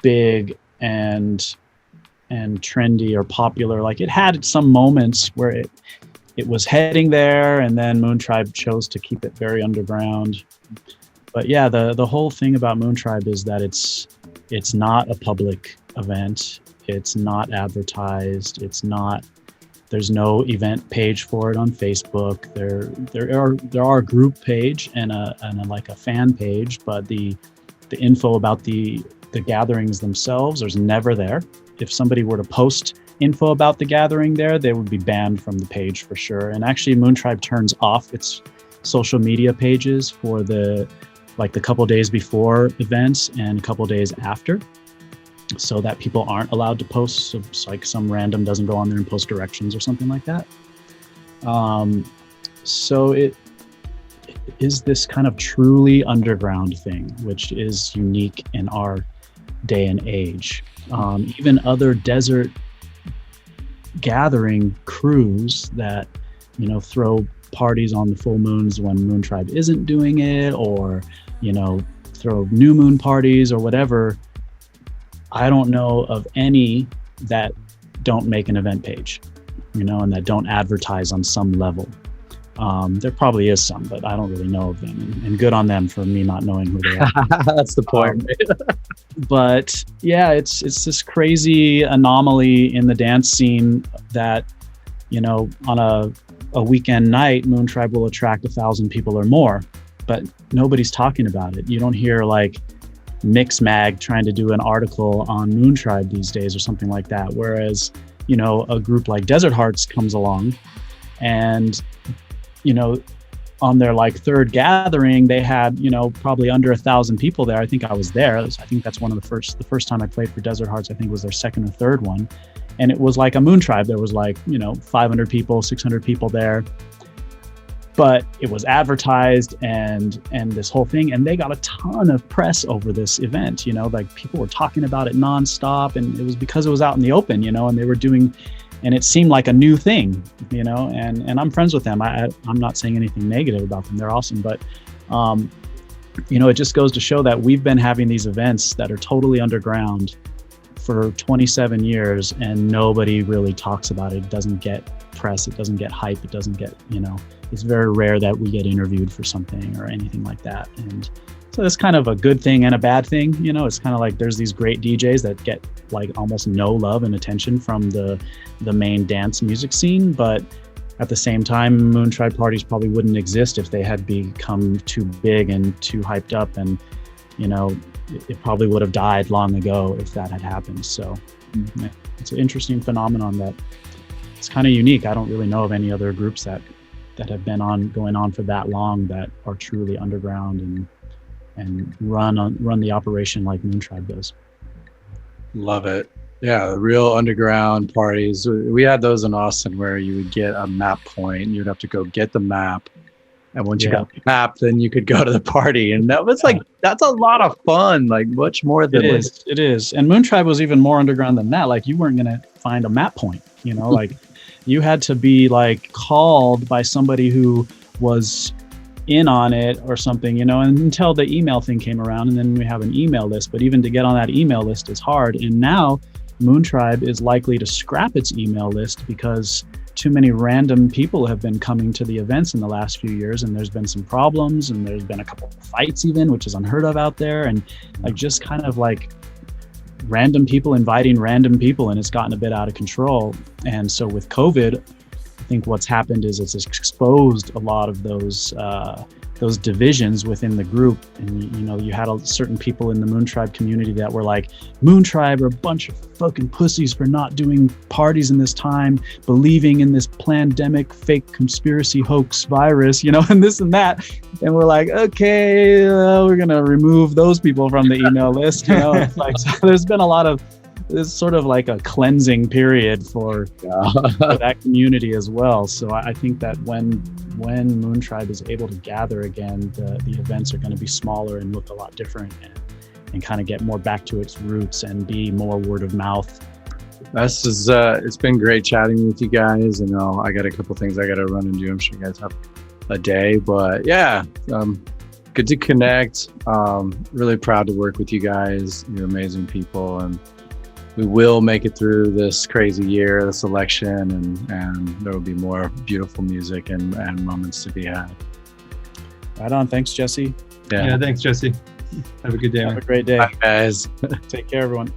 big and trendy or popular. Like, it had some moments where it was heading there, and then Moontribe chose to keep it very underground. But yeah, the whole thing about Moontribe is that it's not a public event. It's not advertised. There's no event page for it on Facebook. There are a group page and a fan page, but the info about the gatherings themselves, there's never there. If somebody were to post info about the gathering there, they would be banned from the page for sure. And actually, Moontribe turns off its social media pages for the couple days before events and a couple days after, so that people aren't allowed to post. So it's like some random doesn't go on there and post directions or something like that. So it is this kind of truly underground thing, which is unique in our day and age. Even other desert gathering crews that, throw parties on the full moons when Moontribe isn't doing it, or, throw new moon parties or whatever, I don't know of any that don't make an event page, and that don't advertise on some level. There probably is some, but I don't really know of them, and good on them for me not knowing who they are. That's the point. But yeah, it's this crazy anomaly in the dance scene that, on a weekend night, Moontribe will attract 1,000 people or more, but nobody's talking about it. You don't hear like Mixmag trying to do an article on Moontribe these days or something like that. Whereas, a group like Desert Hearts comes along and, on their third gathering, they had, probably under 1,000 people there. I think I was there. I think that's one of the first time I played for Desert Hearts, I think was their second or third one. And it was like a Moontribe. There was 500 people, 600 people there. But it was advertised and this whole thing, and they got a ton of press over this event. People were talking about it nonstop, and it was because it was out in the open, and they were doing, and it seemed like a new thing, and I'm friends with them. I'm not saying anything negative about them. They're awesome, but it just goes to show that we've been having these events that are totally underground for 27 years, and nobody really talks about it. It doesn't get press, it doesn't get hype, it doesn't get, it's very rare that we get interviewed for something or anything like that. And so that's kind of a good thing and a bad thing. It's kind of like there's these great DJs that get almost no love and attention from the main dance music scene, but at the same time, Moontribe parties probably wouldn't exist if they had become too big and too hyped up, and it probably would have died long ago if that had happened. So it's an interesting phenomenon that it's kind of unique. I don't really know of any other groups that have been going on for that long that are truly underground and run the operation like Moontribe does. Love it. Yeah, real underground parties. We had those in Austin where you would get a map point, and you'd have to go get the map. And once you got the map, then you could go to the party. And that was that's a lot of fun, much more than it is. And Moontribe was even more underground than that. You weren't going to find a map point, you had to be called by somebody who was in on it or something, and until the email thing came around, and then we have an email list. But even to get on that email list is hard. And now Moontribe is likely to scrap its email list because too many random people have been coming to the events in the last few years, and there's been some problems, and there's been a couple of fights even, which is unheard of out there, and just kind of random people inviting random people, and it's gotten a bit out of control. And so with COVID, think what's happened is it's exposed a lot of those divisions within the group. And you had certain people in the Moontribe community that were like, Moontribe are a bunch of fucking pussies for not doing parties in this time, believing in this pandemic fake conspiracy hoax virus, and this and that. And we're like, okay, we're gonna remove those people from the email list. It's like, so there's been a lot of, it's sort of like a cleansing period for that community as well. So I think that when Moontribe is able to gather again, the events are going to be smaller and look a lot different, and kind of get more back to its roots and be more word of mouth. It's been great chatting with you guys. I know I got a couple things I got to run and do. I'm sure you guys have a day, but yeah, good to connect. Really proud to work with you guys. You're amazing people, and we will make it through this crazy year, this election, and there will be more beautiful music and moments to be had. Right on. Thanks, Jesse. Yeah, thanks, Jesse. Have a good day. Have a great day. Bye, guys. Take care, everyone.